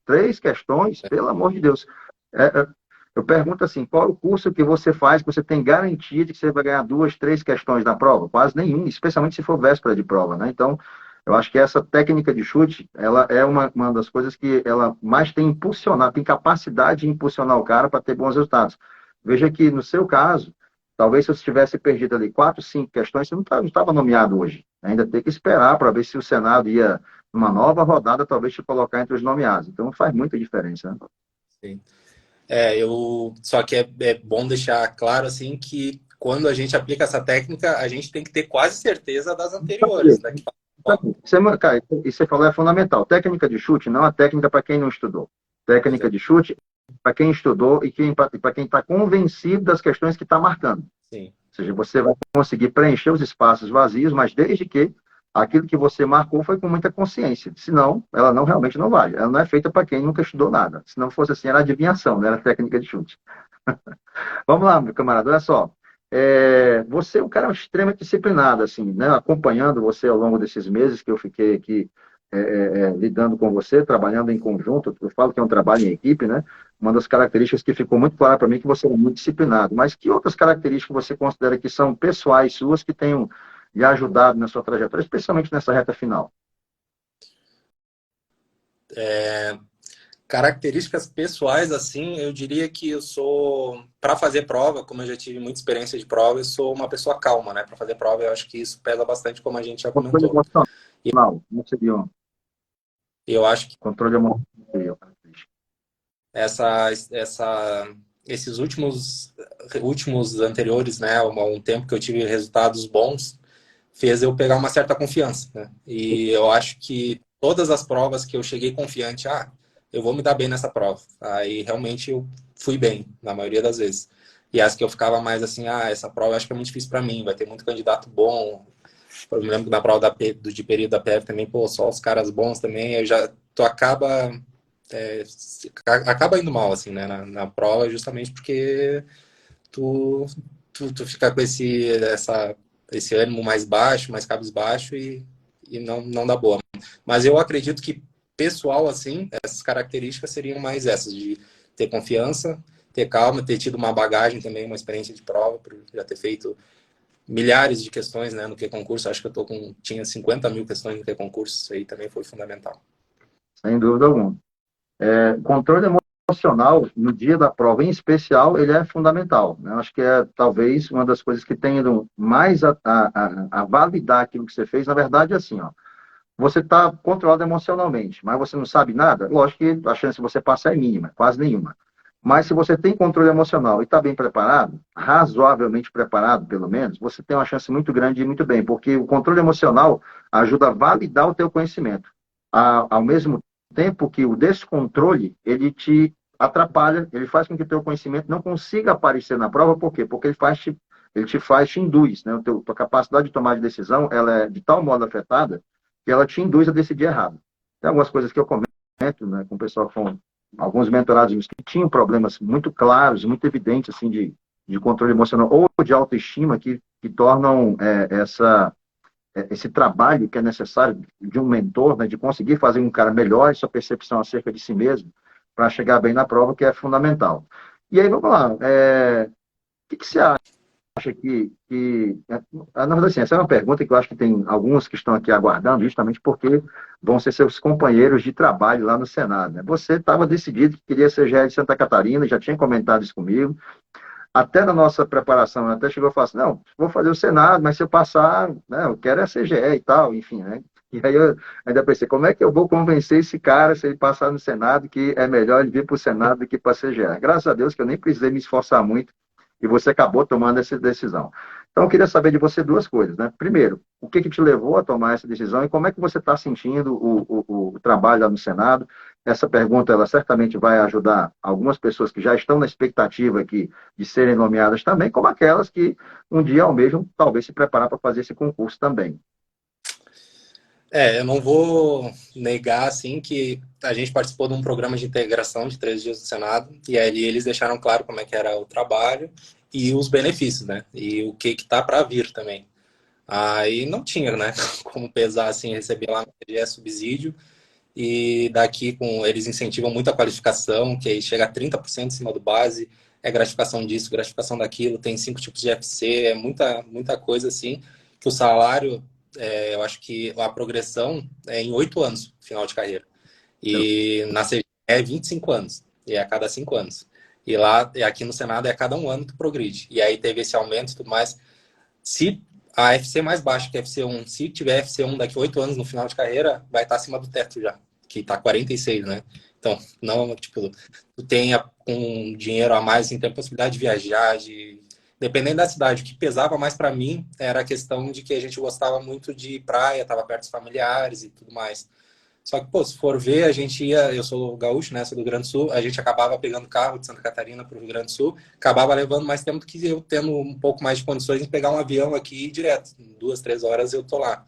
três questões, pelo amor de Deus. É, é, eu pergunto assim, qual é o curso que você faz que você tem garantia de que você vai ganhar duas, três questões na prova? Quase nenhum, especialmente se for véspera de prova, né? Então, eu acho que essa técnica de chute, ela é uma das coisas que ela mais tem impulsionar, tem capacidade de impulsionar o cara para ter bons resultados. Veja que, no seu caso, talvez se você tivesse perdido ali quatro, cinco questões, você não estava nomeado hoje. Ainda tem que esperar para ver se o Senado ia numa nova rodada, talvez te colocar entre os nomeados. Então faz muita diferença, né? sim. Só que é bom deixar claro assim que quando a gente aplica essa técnica, a gente tem que ter quase certeza das anteriores, né? Cara, isso que você falou é fundamental. Técnica de chute não é técnica para quem não estudou. Técnica de chute para quem estudou e para quem está convencido das questões que está marcando. Sim. Ou seja, você vai conseguir preencher os espaços vazios, mas desde que aquilo que você marcou foi com muita consciência. Senão, ela não realmente não vale. Ela não é feita para quem nunca estudou nada. Se não fosse assim, era adivinhação, não era técnica de chute. Vamos lá, meu camarada, olha só. Você é um cara extremamente disciplinado, assim, né? Acompanhando você ao longo desses meses que eu fiquei aqui lidando com você, trabalhando em conjunto. Eu falo que é um trabalho em equipe, né? Uma das características que ficou muito clara para mim é que você é muito disciplinado. Mas que outras características você considera que são pessoais suas que tenham lhe ajudado na sua trajetória, especialmente nessa reta final? Características pessoais, assim, eu diria que eu sou, para fazer prova, como eu já tive muita experiência de prova, eu sou uma pessoa calma, né? Para fazer prova, eu acho que isso pesa bastante, como a gente já Controle comentou. emocional, como seria um E eu acho que controle emocional? esses últimos anteriores, né, um tempo que eu tive resultados bons, fez eu pegar uma certa confiança, né? E eu acho que todas as provas que eu cheguei confiante, eu vou me dar bem nessa prova. Aí realmente eu fui bem, na maioria das vezes. E as que eu ficava mais assim, essa prova eu acho que é muito difícil para mim, vai ter muito candidato bom. Eu me lembro que na prova de período da PF também, pô, só os caras bons também, tu acaba indo mal, assim, né, na prova, justamente porque tu, tu fica com esse ânimo mais baixo, mais cabisbaixo e não dá boa. Mas eu acredito que pessoal, assim, essas características seriam mais essas, de ter confiança, ter calma, ter tido uma bagagem também, uma experiência de prova, por já ter feito milhares de questões, né, no Q-concurso. Acho que tinha 50 mil questões no Q-concurso, isso aí também foi fundamental. Sem dúvida alguma. Controle emocional, no dia da prova em especial, ele é fundamental, né? Acho que é talvez uma das coisas que tem ido mais a validar aquilo que você fez. Na verdade, é assim, ó, você está controlado emocionalmente, mas você não sabe nada, lógico que a chance de você passar é mínima, quase nenhuma. Mas se você tem controle emocional e está bem preparado, razoavelmente preparado, pelo menos, você tem uma chance muito grande de ir muito bem, porque o controle emocional ajuda a validar o teu conhecimento. Ao mesmo tempo que o descontrole, ele te atrapalha, ele faz com que o teu conhecimento não consiga aparecer na prova, por quê? Porque ele te induz, né? Tua capacidade de tomar de decisão, ela é de tal modo afetada que ela te induz a decidir errado. Tem algumas coisas que eu comento, né, com o pessoal, com alguns mentorados que tinham problemas muito claros, muito evidentes, assim, de controle emocional ou de autoestima que tornam esse trabalho que é necessário de um mentor, né, de conseguir fazer um cara melhor sua percepção acerca de si mesmo para chegar bem na prova, que é fundamental. E aí, vamos lá. O que você acha? acha na verdade, assim, essa é uma pergunta que eu acho que tem alguns que estão aqui aguardando, justamente porque vão ser seus companheiros de trabalho lá no Senado, né? Você estava decidido que queria ser GE de Santa Catarina, já tinha comentado isso comigo, até na nossa preparação, até chegou a falar assim, não, vou fazer o Senado, mas se eu passar, né, eu quero é CGE e tal, enfim, né? E aí eu ainda pensei, como é que eu vou convencer esse cara, se ele passar no Senado, que é melhor ele vir para o Senado do que para a CGE? Graças a Deus que eu nem precisei me esforçar muito e você acabou tomando essa decisão. Então, eu queria saber de você duas coisas, né? Primeiro, o que te levou a tomar essa decisão e como é que você está sentindo o trabalho lá no Senado? Essa pergunta, ela certamente vai ajudar algumas pessoas que já estão na expectativa aqui de serem nomeadas também, como aquelas que um dia almejam talvez se preparar para fazer esse concurso também. Eu não vou negar, assim, que a gente participou de um programa de integração de 3 dias do Senado, e aí eles deixaram claro como é que era o trabalho e os benefícios, né? E o que tá para vir também. Aí não tinha, né? Como pesar, assim, receber lá no TGE subsídio, e daqui eles incentivam muito a qualificação, que aí chega a 30% em cima do base, é gratificação disso, gratificação daquilo, tem 5 tipos de FC, é muita coisa, assim, que o salário eu acho que a progressão é em 8 anos, final de carreira. E na CGE é 25 anos, e é a cada 5 anos. E lá, aqui no Senado, é a cada 1 ano que progride. E aí teve esse aumento e tudo mais. Se a FC mais baixa que a FC1, se tiver FC1 daqui a 8 anos no final de carreira, vai estar acima do teto já, que está 46, né? Então, não, tipo, tu tenha um dinheiro a mais, assim, tem a possibilidade de viajar, dependendo da cidade. O que pesava mais para mim era a questão de que a gente gostava muito de praia, estava perto dos familiares e tudo mais. Só que, pô, se for ver, a gente ia, eu sou gaúcho, né, sou do Rio Grande do Sul, a gente acabava pegando carro de Santa Catarina para o Rio Grande do Sul, acabava levando mais tempo do que eu tendo um pouco mais de condições de pegar um avião aqui e ir direto. Em 2, 3 horas eu tô lá.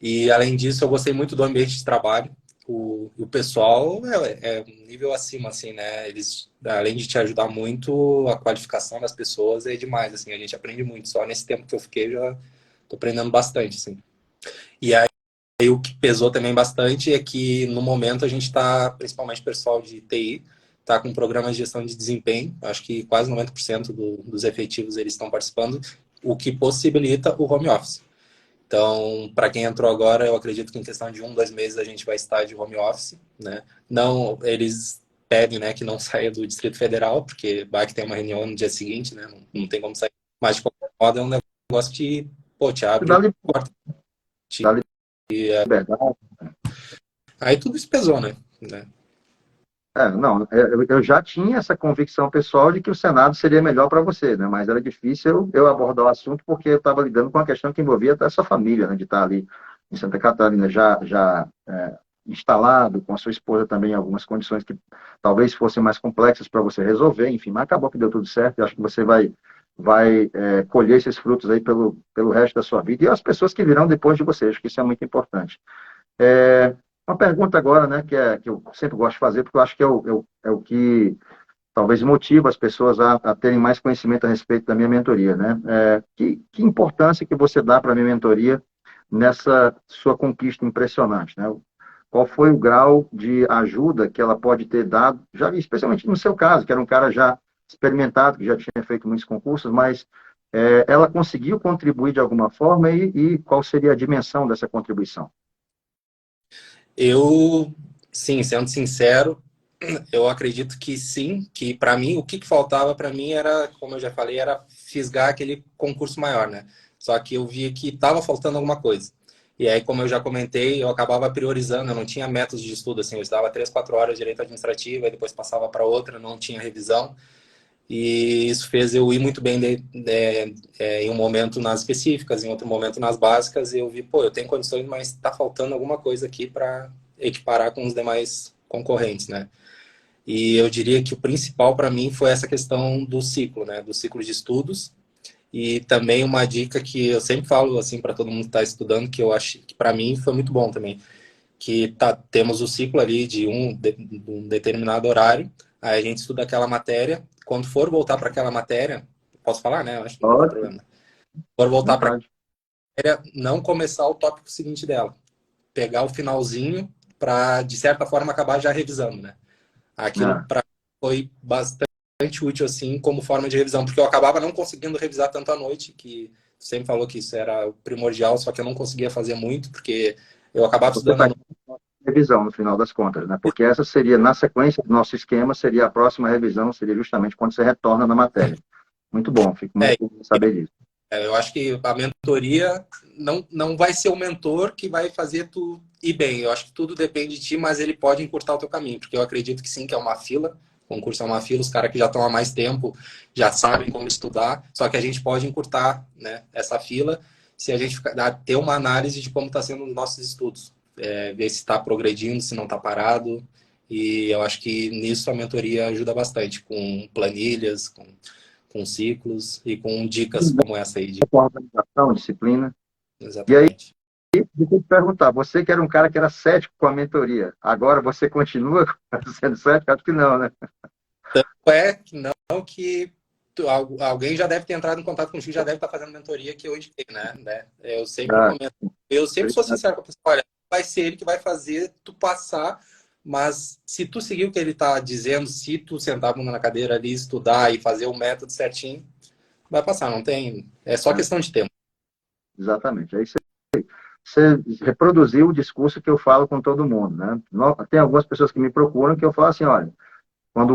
E, além disso, eu gostei muito do ambiente de trabalho. O pessoal é um nível acima, assim, né? Eles, além de te ajudar muito, a qualificação das pessoas é demais, assim. A gente aprende muito. Só nesse tempo que eu fiquei, já tô aprendendo bastante, assim. E aí, o que pesou também bastante é que, no momento, a gente está, principalmente o pessoal de TI, está com programas de gestão de desempenho. Acho que quase 90% dos efetivos eles estão participando, o que possibilita o home office. Então, para quem entrou agora, eu acredito que em questão de 1, 2 meses a gente vai estar de home office, né? Não, eles pedem, né, que não saia do Distrito Federal, porque vai que tem uma reunião no dia seguinte, né? Não tem como sair. Mas, de qualquer modo, é um negócio que, pô, te abre porta. Dá liberdade. Aí tudo isso pesou, né? Não, eu já tinha essa convicção pessoal de que o Senado seria melhor para você, né? Mas era difícil eu abordar o assunto porque eu estava lidando com uma questão que envolvia até a sua família, né? De estar ali em Santa Catarina já instalado, com a sua esposa também, em algumas condições que talvez fossem mais complexas para você resolver, enfim, mas acabou que deu tudo certo e acho que você vai colher esses frutos aí pelo resto da sua vida e as pessoas que virão depois de você, acho que isso é muito importante. Uma pergunta agora, né, que eu sempre gosto de fazer, porque eu acho que é o que talvez motiva as pessoas a terem mais conhecimento a respeito da minha mentoria, né? Que importância que você dá para a minha mentoria nessa sua conquista impressionante, né? Qual foi o grau de ajuda que ela pode ter dado, já especialmente no seu caso, que era um cara já experimentado, que já tinha feito muitos concursos, mas ela conseguiu contribuir de alguma forma e qual seria a dimensão dessa contribuição? Eu, sim, sendo sincero, eu acredito que sim, que para mim, o que faltava para mim era, como eu já falei, era fisgar aquele concurso maior, né? Só que eu via que estava faltando alguma coisa. E aí, como eu já comentei, eu acabava priorizando, eu não tinha métodos de estudo, assim, eu estudava 3, 4 horas de direito administrativo, e depois passava para outra, não tinha revisão. E isso fez eu ir muito bem em um momento nas específicas, em outro momento nas básicas, e eu vi, pô, eu tenho condições, mas está faltando alguma coisa aqui para equiparar com os demais concorrentes, né? E eu diria que o principal para mim foi essa questão do ciclo, né? Do ciclo de estudos. E também uma dica que eu sempre falo assim para todo mundo que está estudando, que eu acho que para mim foi muito bom também, que temos o ciclo ali de um determinado horário, aí a gente estuda aquela matéria, quando for voltar para aquela matéria, posso falar, né? Eu acho que não tem Pode, problema. For voltar para a vontade. matéria, não começar o tópico seguinte dela, pegar o finalzinho para, de certa forma, acabar já revisando, né? Aquilo Ah, para foi bastante útil, assim, como forma de revisão, porque eu acabava não conseguindo revisar tanto à noite, que sempre falou que isso era o primordial, só que eu não conseguia fazer muito, porque eu acabava Você estudando à está noite. revisão no final das contas, né? Porque essa seria, na sequência do nosso esquema, seria a próxima revisão, seria justamente quando você retorna na matéria. Muito bom, fico muito É, feliz de saber disso. eu acho que a mentoria não vai ser o mentor que vai fazer tu ir bem. Eu acho que tudo depende de ti, mas ele pode encurtar o teu caminho, porque eu acredito que sim, que é uma fila. O concurso é uma fila, os caras que já estão há mais tempo já sabem como estudar, só que a gente pode encurtar, né, essa fila se a gente ter uma análise de como está sendo os nossos estudos. Ver se está progredindo, se não está parado. E eu acho que nisso a mentoria ajuda bastante, com planilhas, com ciclos e com dicas como essa aí. Com organização, disciplina. E aí, Exatamente. deixa eu te perguntar, você que era um cara que era cético com a mentoria, agora você continua sendo cético? Acho que não, né? É que não que alguém já deve ter entrado em contato contigo, já deve estar fazendo mentoria que eu indiquei, né? Eu sempre Ah, comento, eu sempre sou sincero com a pessoa, olha, vai ser ele que vai fazer tu passar, mas se tu seguir o que ele está dizendo, se tu sentar a bunda na cadeira ali, estudar e fazer o método certinho, vai passar, não tem, é só questão de tempo. exatamente. Aí você reproduziu o discurso que eu falo com todo mundo, né? Tem algumas pessoas que me procuram que eu falo assim, olha,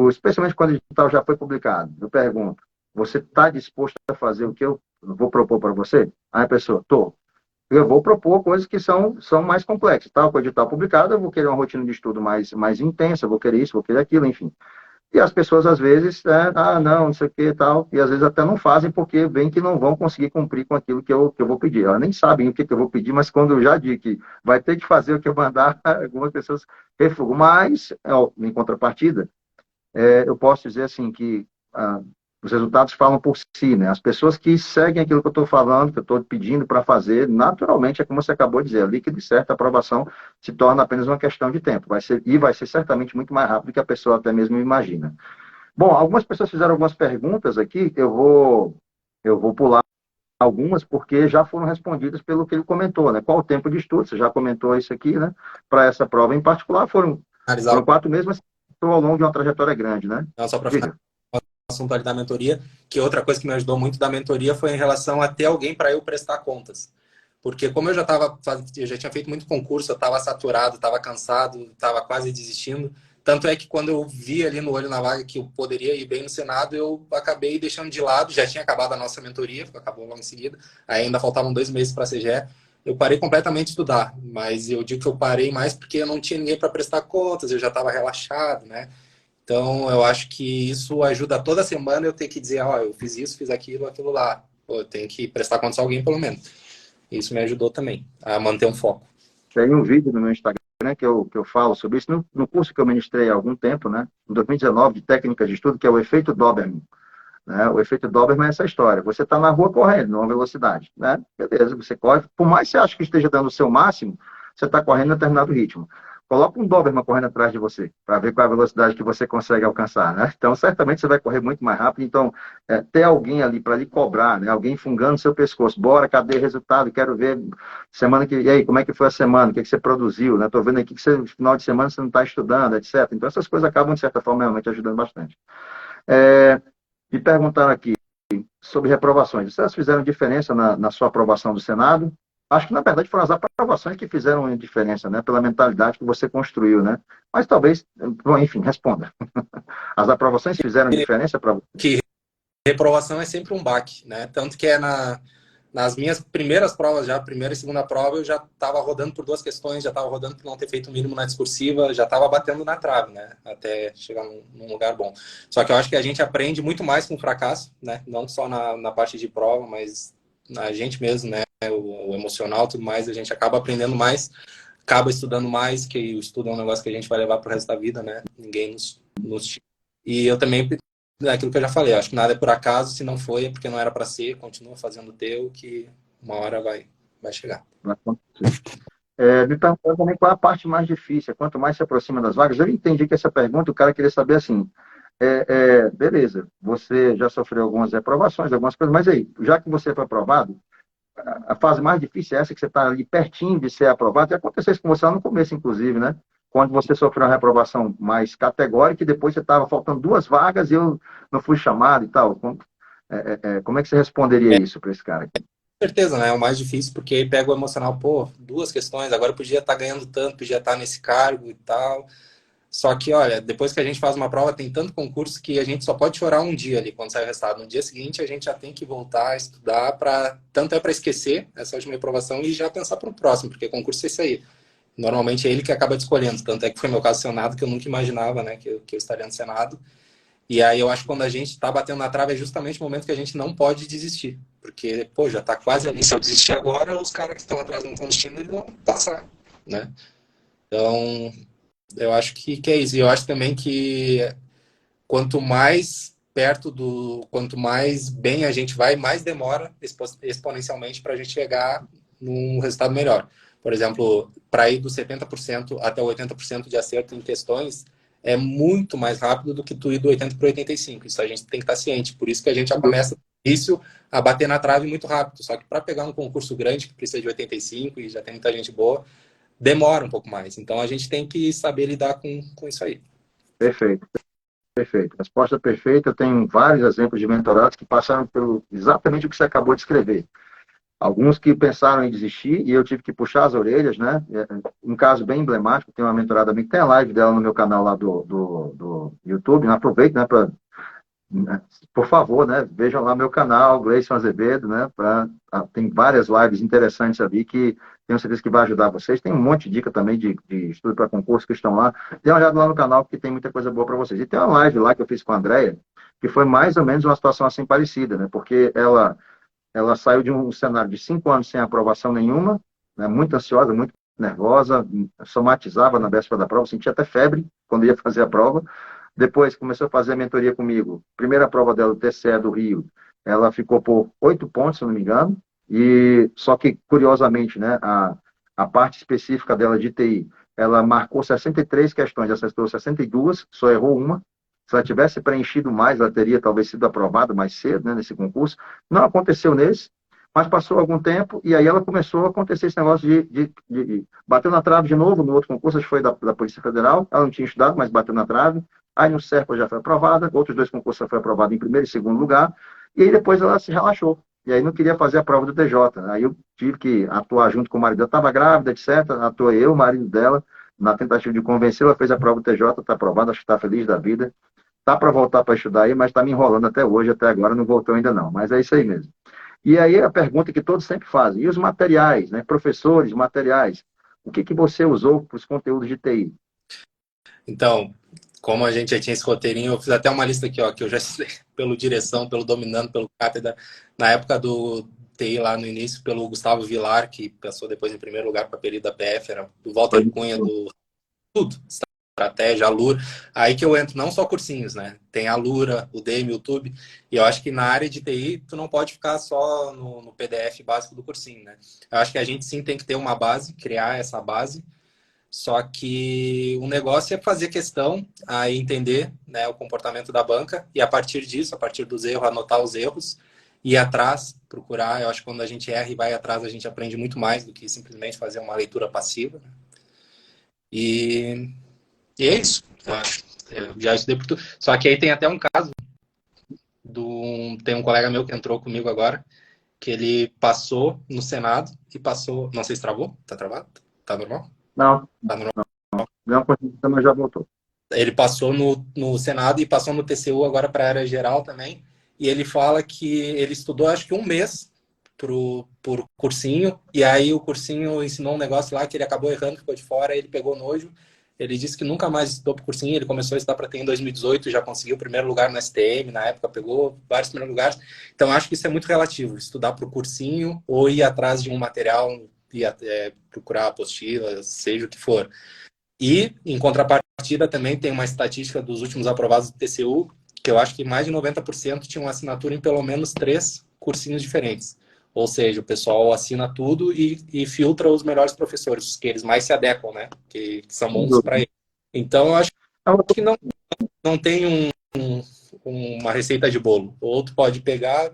especialmente quando o edital já foi publicado, eu pergunto, você está disposto a fazer o que eu vou propor para você? Aí a pessoa, estou. Eu vou propor coisas que são mais complexas. Tá? Com o edital publicado, eu vou querer uma rotina de estudo mais intensa, vou querer isso, vou querer aquilo, enfim. E as pessoas, às vezes, não sei o que e tal, e às vezes até não fazem porque veem que não vão conseguir cumprir com aquilo que eu vou pedir. Elas nem sabem o que eu vou pedir, mas quando eu já digo que vai ter que fazer o que eu mandar, algumas pessoas refugam. Mas, em contrapartida, eu posso dizer assim que os resultados falam por si, né? As pessoas que seguem aquilo que eu estou falando, que eu estou pedindo para fazer, naturalmente, é como você acabou de dizer, líquido e certo, a aprovação se torna apenas uma questão de tempo. Vai ser certamente muito mais rápido do que a pessoa até mesmo imagina. Bom, algumas pessoas fizeram algumas perguntas aqui, eu vou pular algumas porque já foram respondidas pelo que ele comentou, né? Qual o tempo de estudo? Você já comentou isso aqui, né? Para essa prova em particular, foram Analisar 4 meses, mas ao longo de uma trajetória grande, né? não só para Diga. assunto ali da mentoria, que outra coisa que me ajudou muito da mentoria foi em relação a ter alguém para eu prestar contas. Porque como eu já tinha feito muito concurso, eu estava saturado, estava cansado, estava quase desistindo. Tanto é que quando eu vi ali no olho na vaga que eu poderia ir bem no Senado, eu acabei deixando de lado. Já tinha acabado a nossa mentoria, acabou logo em seguida. Aí ainda faltavam 2 meses para a CGE. Eu parei completamente de estudar, mas eu digo que eu parei mais porque eu não tinha ninguém para prestar contas, eu já estava relaxado, né? Então, eu acho que isso ajuda toda semana eu ter que dizer, ó, eu fiz isso, fiz aquilo, aquilo lá. Pô, eu tenho que prestar contas a alguém, pelo menos. Isso me ajudou também a manter um foco. Tem um vídeo no meu Instagram que eu falo sobre isso, no curso que eu ministrei há algum tempo, né? Em 2019, de técnicas de estudo, que é o efeito Doberman. Né? O efeito Doberman é essa história. Você está na rua correndo, numa velocidade. Né? Beleza, você corre. Por mais que você ache que esteja dando o seu máximo, você está correndo em determinado ritmo. Coloca um Doberman correndo atrás de você, para ver qual é a velocidade que você consegue alcançar. Né? Então, certamente você vai correr muito mais rápido. Então, ter alguém ali para lhe cobrar, né? Alguém fungando seu pescoço. Bora, cadê o resultado? Quero ver semana que. E aí, como é que foi a semana? O que você produziu? Estou vendo aqui que no final de semana você não está estudando, etc. Então, essas coisas acabam, de certa forma, realmente ajudando bastante. Me perguntaram aqui sobre reprovações. Vocês fizeram diferença na sua aprovação do Senado? Acho que, na verdade, foram as aprovações que fizeram diferença, né? Pela mentalidade que você construiu, né? Mas talvez, bom, enfim, responda. As aprovações fizeram diferença para você? Que reprovação é sempre um baque, né? Tanto que nas minhas primeiras provas, já primeira e segunda prova, eu já estava rodando por 2 questões, já estava rodando por não ter feito o mínimo na discursiva, já estava batendo na trave, né? Até chegar num lugar bom. Só que eu acho que a gente aprende muito mais com o fracasso, né? Não só na parte de prova, mas na gente mesmo, né? O emocional, tudo mais, a gente acaba aprendendo mais, acaba estudando mais, que o estudo é um negócio que a gente vai levar pro resto da vida, né? Ninguém nos tira. E eu também, é aquilo que eu já falei, acho que nada é por acaso, se não foi é porque não era para ser, continua fazendo o teu, que uma hora vai chegar. Me perguntaram também qual é a parte mais difícil, quanto mais se aproxima das vagas. Eu entendi que essa pergunta, o cara queria saber assim, beleza, você já sofreu algumas reprovações, algumas coisas, mas aí, já que você foi aprovado, a fase mais difícil é essa que você está ali pertinho de ser aprovado, e aconteceu isso com você lá no começo, inclusive, né? quando você sofreu uma reprovação mais categórica e depois você estava faltando 2 vagas e eu não fui chamado e tal? Como é que você responderia isso para esse cara aqui? Com certeza, né? É o mais difícil, porque aí pega o emocional, pô, duas questões, agora eu podia estar ganhando tanto, podia estar nesse cargo e tal. Só que, olha, depois que a gente faz uma prova, tem tanto concurso que a gente só pode chorar um dia ali quando sai o resultado. No dia seguinte, a gente já tem que voltar a estudar para tanto é para esquecer essa última reprovação e já pensar para o próximo, porque concurso é isso aí. Normalmente é ele que acaba escolhendo. Tanto é que foi meu caso do Senado, que eu nunca imaginava, né, que eu estaria no Senado. E aí eu acho que quando a gente está batendo na trave é justamente o momento que a gente não pode desistir. Porque, pô, já está quase ali. Se eu desistir agora, os caras que estão atrás não estão desistindo, eles vão passar, né? Então, eu acho que é isso. E eu acho também que quanto mais perto do... Quanto mais bem a gente vai, mais demora exponencialmente para a gente chegar num resultado melhor. Por exemplo, para ir dos 70% até o 80% de acerto em questões, é muito mais rápido do que tu ir do 80 para o 85. Isso a gente tem que estar ciente. Por isso que a gente já começa no início a bater na trave muito rápido. Só que para pegar um concurso grande que precisa de 85 e já tem muita gente boa, demora um pouco mais. Então a gente tem que saber lidar com isso aí. Perfeito, perfeito. Resposta perfeita. Eu tenho vários exemplos de mentorados que passaram pelo exatamente o que você acabou de escrever. Alguns que pensaram em desistir e eu tive que puxar as orelhas, né? Um caso bem emblemático, tem uma mentorada minha que tem a live dela no meu canal lá do YouTube. Aproveito, né, para, por favor, né, vejam lá meu canal, Gleison Azevedo, né, tem várias lives interessantes ali que tenho certeza que vai ajudar vocês. Tem um monte de dica também de estudo para concurso que estão lá. Dê uma olhada lá no canal que tem muita coisa boa para vocês. E tem uma live lá que eu fiz com a Andrea, que foi mais ou menos uma situação assim parecida, né, porque ela saiu de um cenário de 5 anos sem aprovação nenhuma, né, muito ansiosa, muito nervosa, somatizava na véspera da prova, sentia até febre quando ia fazer a prova. Depois começou a fazer a mentoria comigo. Primeira prova dela, do TCE do Rio, ela ficou por 8 pontos, se não me engano. E só que, curiosamente, né, a parte específica dela de TI, ela marcou 63 questões, acertou 62, só errou uma. Se ela tivesse preenchido mais, ela teria talvez sido aprovada mais cedo, né, nesse concurso. Não aconteceu nesse, mas passou algum tempo e aí ela começou a acontecer esse negócio de bateu na trave de novo no outro concurso, acho que foi da Polícia Federal. Ela não tinha estudado, mas bateu na trave. Aí no CERPA já foi aprovada, outros 2 concursos ela foi aprovada em primeiro e segundo lugar. E aí depois ela se relaxou. E aí não queria fazer a prova do TJ. Aí eu tive que atuar junto com o marido dela. Estava grávida, etc. Atuei eu, o marido dela, na tentativa de convencê-la, fez a prova do TJ, está aprovada, acho que está feliz da vida. Tá para voltar para estudar aí, mas está me enrolando até hoje, até agora não voltou ainda não. Mas é isso aí mesmo. E aí a pergunta que todos sempre fazem, e os materiais, né? Professores, materiais, o que você usou para os conteúdos de TI? Então, como a gente já tinha esse roteirinho, eu fiz até uma lista aqui, ó, que eu já estudei pelo direção, pelo dominando, pelo cátedra. Na época do TI lá no início, pelo Gustavo Vilar, que passou depois em primeiro lugar para período da PF, era do Walter Cunha, do tudo, estratégia, Alura. Aí que eu entro, não só cursinhos, né? Tem a Alura, o Udemy, o YouTube. E eu acho que na área de TI, tu não pode ficar só no PDF básico do cursinho, né? Eu acho que a gente sim tem que ter uma base, criar essa base. Só que o negócio é fazer questão, aí entender, né, o comportamento da banca e a partir disso, a partir dos erros, anotar os erros, ir atrás, procurar. Eu acho que quando a gente erra e vai atrás, a gente aprende muito mais do que simplesmente fazer uma leitura passiva, né? E é isso, eu acho. Eu já estudei por tudo. Só que aí tem até um caso tem um colega meu que entrou comigo agora, que ele passou no Senado e passou. Não sei se travou. Tá travado? Tá normal? Não, Tá normal. não consegui, mas já voltou. Ele passou no Senado e passou no TCU agora para a área geral também. E ele fala que ele estudou acho que um mês por cursinho, e aí o cursinho ensinou um negócio lá que ele acabou errando, ficou de fora, ele pegou nojo. Ele disse que nunca mais estudou por cursinho, ele começou a estudar para ter em 2018, já conseguiu o primeiro lugar no STM, na época pegou vários primeiros lugares. Então acho que isso é muito relativo, estudar para o cursinho ou ir atrás de um material, procurar apostilas, seja o que for. E, em contrapartida, também tem uma estatística dos últimos aprovados do TCU, que eu acho que mais de 90% tinham assinatura em pelo menos 3 cursinhos diferentes. Ou seja, o pessoal assina tudo e filtra os melhores professores, os que eles mais se adequam, né? Que são bons para eles. Então, eu acho que não tem uma receita de bolo. Ou tu pode pegar...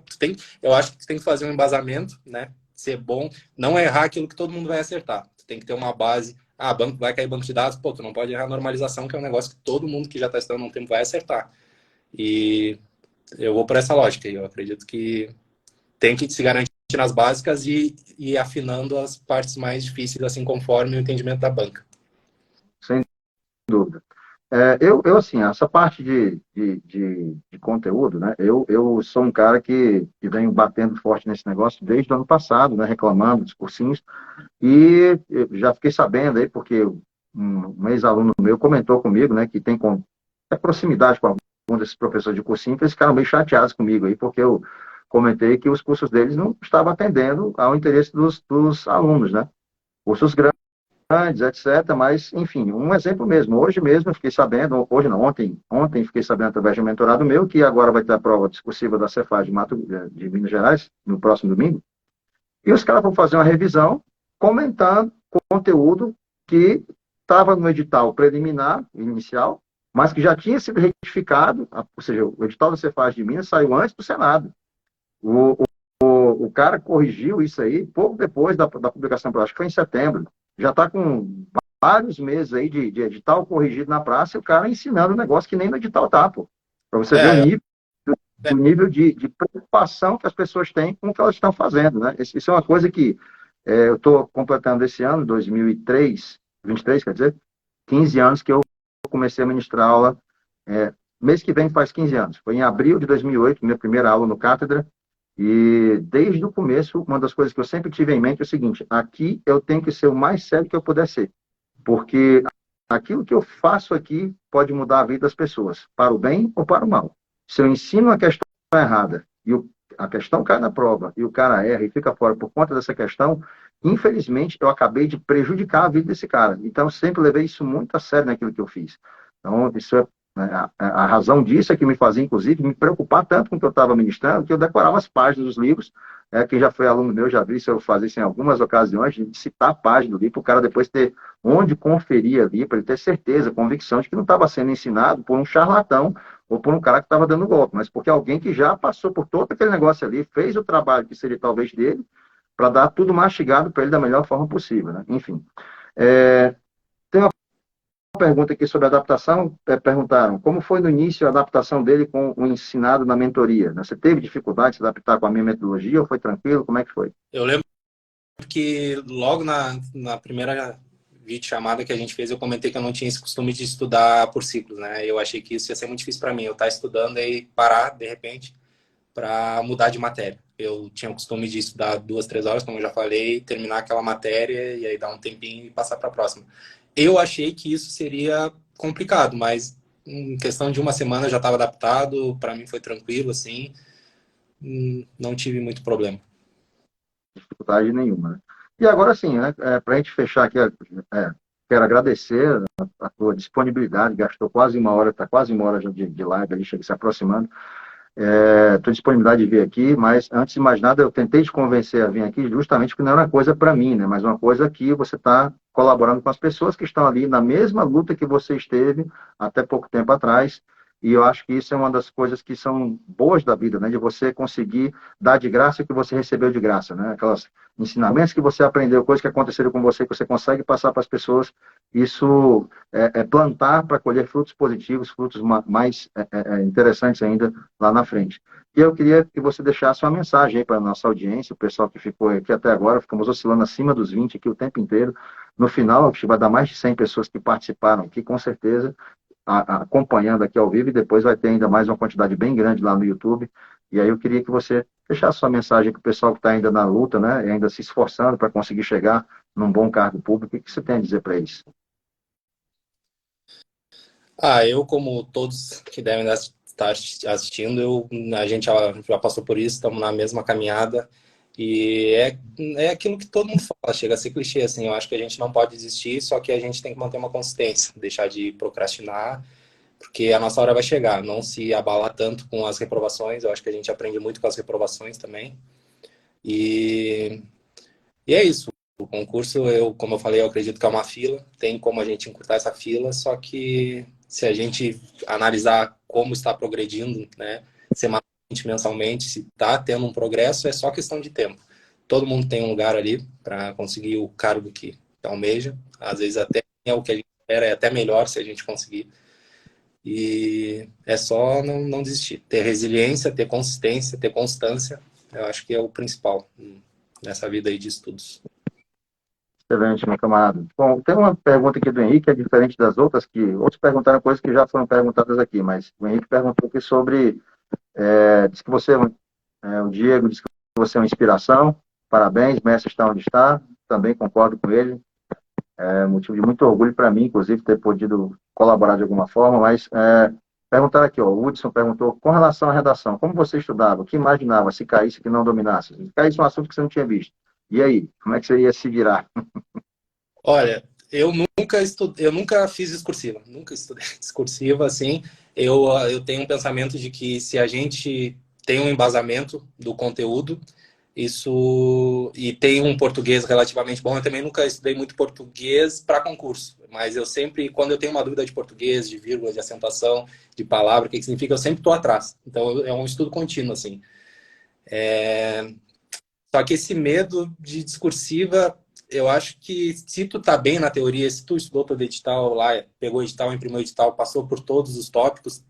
eu acho que tu tem que fazer um embasamento, né? Ser bom. Não errar aquilo que todo mundo vai acertar. Tu tem que ter uma base banco, vai cair banco de dados, pô, tu não pode errar a normalização, que é um negócio que todo mundo que já está estudando há um tempo vai acertar. E eu vou por essa lógica. Eu acredito que tem que se garantir nas básicas e ir afinando as partes mais difíceis, assim, conforme o entendimento da banca. Sem dúvida. Assim, essa parte de conteúdo, né? Eu sou um cara que venho batendo forte nesse negócio desde o ano passado, né? Reclamando dos cursinhos. E eu já fiquei sabendo aí, porque um ex-aluno meu comentou comigo, né? Que tem proximidade com algum desses professores de cursinho, que eles ficaram meio chateados comigo aí, porque eu comentei que os cursos deles não estavam atendendo ao interesse dos alunos, né? Cursos grandes, etc. Mas, enfim, um exemplo mesmo. Hoje mesmo eu fiquei sabendo, hoje não, ontem fiquei sabendo através de um mentorado meu, que agora vai ter a prova discursiva da Cefaz de Minas Gerais, no próximo domingo, e os caras vão fazer uma revisão comentando conteúdo que estava no edital preliminar, inicial, mas que já tinha sido retificado, ou seja, o edital da Cefaz de Minas saiu antes do Senado. O, o cara corrigiu isso aí pouco depois da publicação, acho que foi em setembro. Já está com vários meses aí de edital corrigido na praça e o cara ensinando um negócio que nem no edital tá, pô. Para você ver o nível de preocupação que as pessoas têm com o que elas estão fazendo, né? Isso é uma coisa que eu estou completando esse ano, 2003, 23, quer dizer, 15 anos que eu comecei a ministrar aula. Mês que vem faz 15 anos. Foi em abril de 2008, minha primeira aula no Cátedra. E desde o começo, uma das coisas que eu sempre tive em mente é o seguinte: aqui eu tenho que ser o mais sério que eu puder ser, porque aquilo que eu faço aqui pode mudar a vida das pessoas, para o bem ou para o mal. Se eu ensino uma questão errada e a questão cai na prova e o cara erra e fica fora por conta dessa questão, infelizmente eu acabei de prejudicar a vida desse cara. Então eu sempre levei isso muito a sério naquilo que eu fiz. Então isso é a razão disso é que me fazia, inclusive, me preocupar tanto com o que eu estava ministrando, que eu decorava as páginas dos livros. Quem já foi aluno meu já viu isso eu fazer isso em algumas ocasiões, de citar a página do livro, para o cara depois ter onde conferir ali, para ele ter certeza, convicção de que não estava sendo ensinado por um charlatão ou por um cara que estava dando golpe, mas porque alguém que já passou por todo aquele negócio ali, fez o trabalho que seria talvez dele, para dar tudo mastigado para ele da melhor forma possível, né? Enfim. Tem uma pergunta aqui sobre adaptação. Perguntaram como foi no início a adaptação dele com o ensinado na mentoria, né? Você teve dificuldade de se adaptar com a minha metodologia ou foi tranquilo? Como é que foi? Eu lembro que logo na primeira videochamada que a gente fez, eu comentei que eu não tinha esse costume de estudar por ciclos, né? Eu achei que isso ia ser muito difícil para mim, eu estar estudando e parar, de repente, para mudar de matéria. Eu tinha o costume de estudar 2, 3 horas, como eu já falei, terminar aquela matéria e aí dar um tempinho e passar para a próxima. Eu achei que isso seria complicado, mas em questão de uma semana eu já estava adaptado, para mim foi tranquilo, assim, não tive muito problema. Dificuldade nenhuma, né? E agora sim, né, para a gente fechar aqui, quero agradecer a tua disponibilidade, gastou quase uma hora, está quase uma hora já de live, ali, chega se aproximando. Tua disponibilidade de vir aqui, mas antes de mais nada, eu tentei te convencer a vir aqui justamente porque não era uma coisa para mim, né? Mas uma coisa que você está colaborando com as pessoas que estão ali na mesma luta que você esteve até pouco tempo atrás. E eu acho que isso é uma das coisas que são boas da vida, né? De você conseguir dar de graça o que você recebeu de graça, né? Aquelas ensinamentos que você aprendeu, coisas que aconteceram com você, que você consegue passar para as pessoas. Isso é plantar para colher frutos positivos, frutos mais interessantes ainda lá na frente. E eu queria que você deixasse uma mensagem aí para a nossa audiência, o pessoal que ficou aqui até agora, ficamos oscilando acima dos 20 aqui o tempo inteiro. No final, acho que vai dar mais de 100 pessoas que participaram aqui, com certeza, acompanhando aqui ao vivo, e depois vai ter ainda mais uma quantidade bem grande lá no YouTube. E aí eu queria que você deixasse sua mensagem para o pessoal que está ainda na luta, né, e ainda se esforçando para conseguir chegar num bom cargo público. O que você tem a dizer para eles? Eu, como todos que devem estar assistindo, a gente já passou por isso, estamos na mesma caminhada. E é aquilo que todo mundo fala, chega a ser clichê, assim, eu acho que a gente não pode desistir, só que a gente tem que manter uma consistência, deixar de procrastinar, porque a nossa hora vai chegar, não se abalar tanto com as reprovações, eu acho que a gente aprende muito com as reprovações também. E, e é isso, o concurso, como eu falei, eu acredito que é uma fila, tem como a gente encurtar essa fila, só que se a gente analisar como está progredindo, né, semanalmente, mensalmente, se está tendo um progresso, é só questão de tempo. Todo mundo tem um lugar ali para conseguir o cargo que almeja. Às vezes até é o que a gente espera, é até melhor se a gente conseguir. E é só não desistir. Ter resiliência, ter consistência, ter constância. Eu acho que é o principal nessa vida aí de estudos. Excelente, meu camarada. Bom, tem uma pergunta aqui do Henrique, que é diferente das outras, que outros perguntaram coisas que já foram perguntadas aqui, mas o Henrique perguntou aqui sobre, diz que você, o Diego disse que você é uma inspiração, parabéns, Messi está onde está, também concordo com ele, é motivo de muito orgulho para mim, inclusive, ter podido colaborar de alguma forma, mas perguntaram aqui, ó, o Hudson perguntou, com relação à redação, como você estudava, o que imaginava, se caísse, que não dominasse? Se caísse um assunto que você não tinha visto, e aí, como é que você ia se virar? Olha, eu nunca fiz discursiva, nunca estudei discursiva, assim. Eu tenho um pensamento de que se a gente tem um embasamento do conteúdo, isso e tem um português relativamente bom, eu também nunca estudei muito português para concurso, mas eu sempre, quando eu tenho uma dúvida de português, de vírgula, de acentuação, de palavra, o que significa, eu sempre estou atrás. Então é um estudo contínuo, assim. Só que esse medo de discursiva, eu acho que se tu tá bem na teoria, se tu estudou todo edital lá, pegou o edital, imprimiu o edital, passou por todos os tópicos,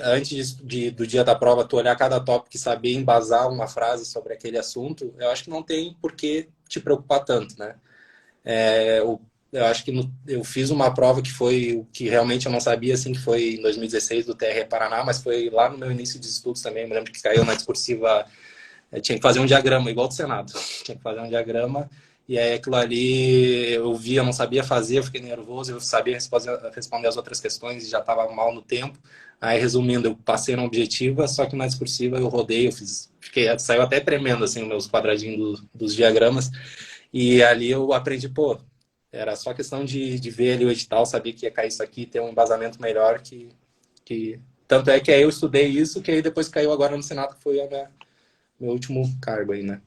antes do dia da prova, tu olhar cada tópico e saber embasar uma frase sobre aquele assunto, eu acho que não tem por que te preocupar tanto, né? Eu acho que eu fiz uma prova que foi o que realmente eu não sabia, assim, que foi em 2016 do TRE Paraná, mas foi lá no meu início de estudos também, me lembro que caiu na discursiva. Eu tinha que fazer um diagrama, igual do Senado. Tinha que fazer um diagrama, e aí aquilo ali eu via, não sabia fazer, eu fiquei nervoso, eu sabia responder as outras questões e já estava mal no tempo. Aí, resumindo, eu passei na objetiva, só que na discursiva eu rodei, saiu até tremendo, assim, os meus quadradinhos dos diagramas, e ali eu aprendi, pô, era só questão de ver ali o edital, saber que ia cair isso aqui, ter um embasamento melhor, que... Tanto é que aí eu estudei isso, que aí depois caiu agora no Senado, que foi meu último cargo aí, né?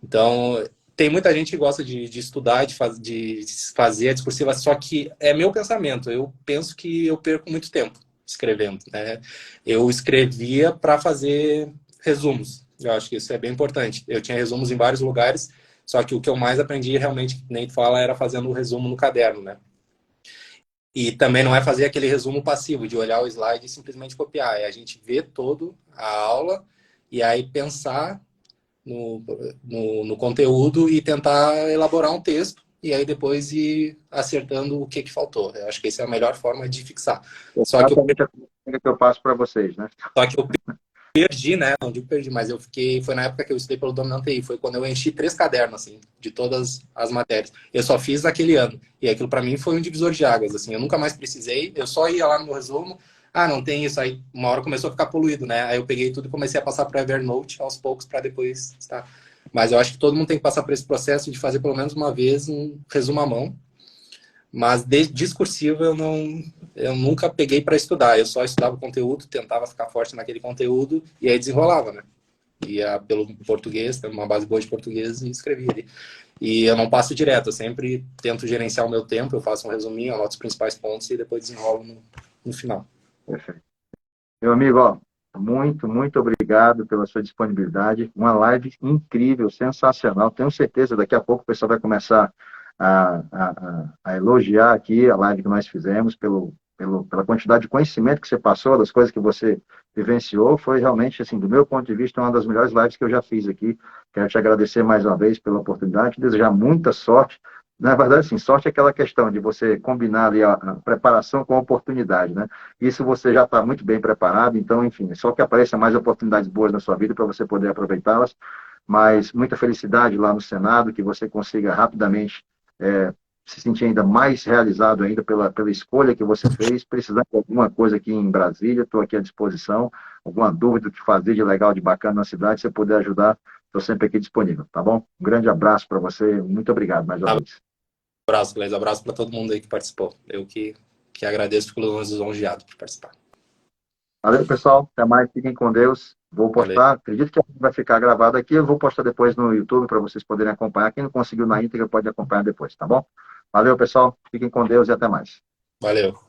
Então, tem muita gente que gosta de estudar, de fazer a discursiva, só que é meu pensamento. Eu penso que eu perco muito tempo escrevendo, né? Eu escrevia para fazer resumos. Eu acho que isso é bem importante. Eu tinha resumos em vários lugares, só que o que eu mais aprendi realmente, nem tu fala, era fazendo o resumo no caderno, né? E também não é fazer aquele resumo passivo, de olhar o slide e simplesmente copiar. É a gente ver todo a aula e aí pensar no conteúdo e tentar elaborar um texto e aí depois ir acertando o que faltou. Eu acho que essa é a melhor forma de fixar. Só que eu, Exatamente a coisa que eu passo para vocês, né? só que eu perdi, né? Não digo perdi, mas eu fiquei. Foi na época que eu estudei pelo Dominante TI. Foi quando eu enchi 3 cadernos, assim, de todas as matérias. Eu só fiz naquele ano. E aquilo para mim foi um divisor de águas, assim. Eu nunca mais precisei. Eu só ia lá no meu resumo. Ah, não tem isso. Aí uma hora começou a ficar poluído, né? Aí eu peguei tudo e comecei a passar para Evernote aos poucos para depois estar. Mas eu acho que todo mundo tem que passar por esse processo de fazer pelo menos uma vez um resumo à mão. Mas de discursiva eu nunca peguei para estudar. Eu só estudava o conteúdo, tentava ficar forte naquele conteúdo e aí desenrolava, né? Ia pelo português, tem uma base boa de português e escrevia ali. E eu não passo direto, eu sempre tento gerenciar o meu tempo, eu faço um resuminho, anoto os principais pontos e depois desenrolo no final. Perfeito. Meu amigo, ó, muito obrigado pela sua disponibilidade. Uma live incrível, sensacional. Tenho certeza, daqui a pouco o pessoal vai começar a elogiar aqui a live que nós fizemos pela quantidade de conhecimento que você passou, das coisas que você vivenciou. Foi realmente, assim, do meu ponto de vista, uma das melhores lives que eu já fiz aqui. Quero te agradecer mais uma vez pela oportunidade, desejar muita sorte. Na verdade, assim, sorte é aquela questão de você combinar ali a preparação com a oportunidade, né? Isso você já está muito bem preparado, então, enfim, só que apareçam mais oportunidades boas na sua vida para você poder aproveitá-las. Mas muita felicidade lá no Senado, que você consiga rapidamente se sentir ainda mais realizado ainda pela escolha que você fez. Precisar de alguma coisa aqui em Brasília, estou aqui à disposição. Alguma dúvida, o que fazer de legal, de bacana na cidade, se você puder ajudar, estou sempre aqui disponível, tá bom? Um grande abraço para você, muito obrigado mais uma vez. Abraço, Gleison. Abraço para todo mundo aí que participou. Eu que agradeço pelo lisonjeado por participar. Valeu, pessoal. Até mais. Fiquem com Deus. Vou postar. Valeu. Acredito que vai ficar gravado aqui. Eu vou postar depois no YouTube para vocês poderem acompanhar. Quem não conseguiu na íntegra pode acompanhar depois, tá bom? Valeu, pessoal. Fiquem com Deus e até mais. Valeu.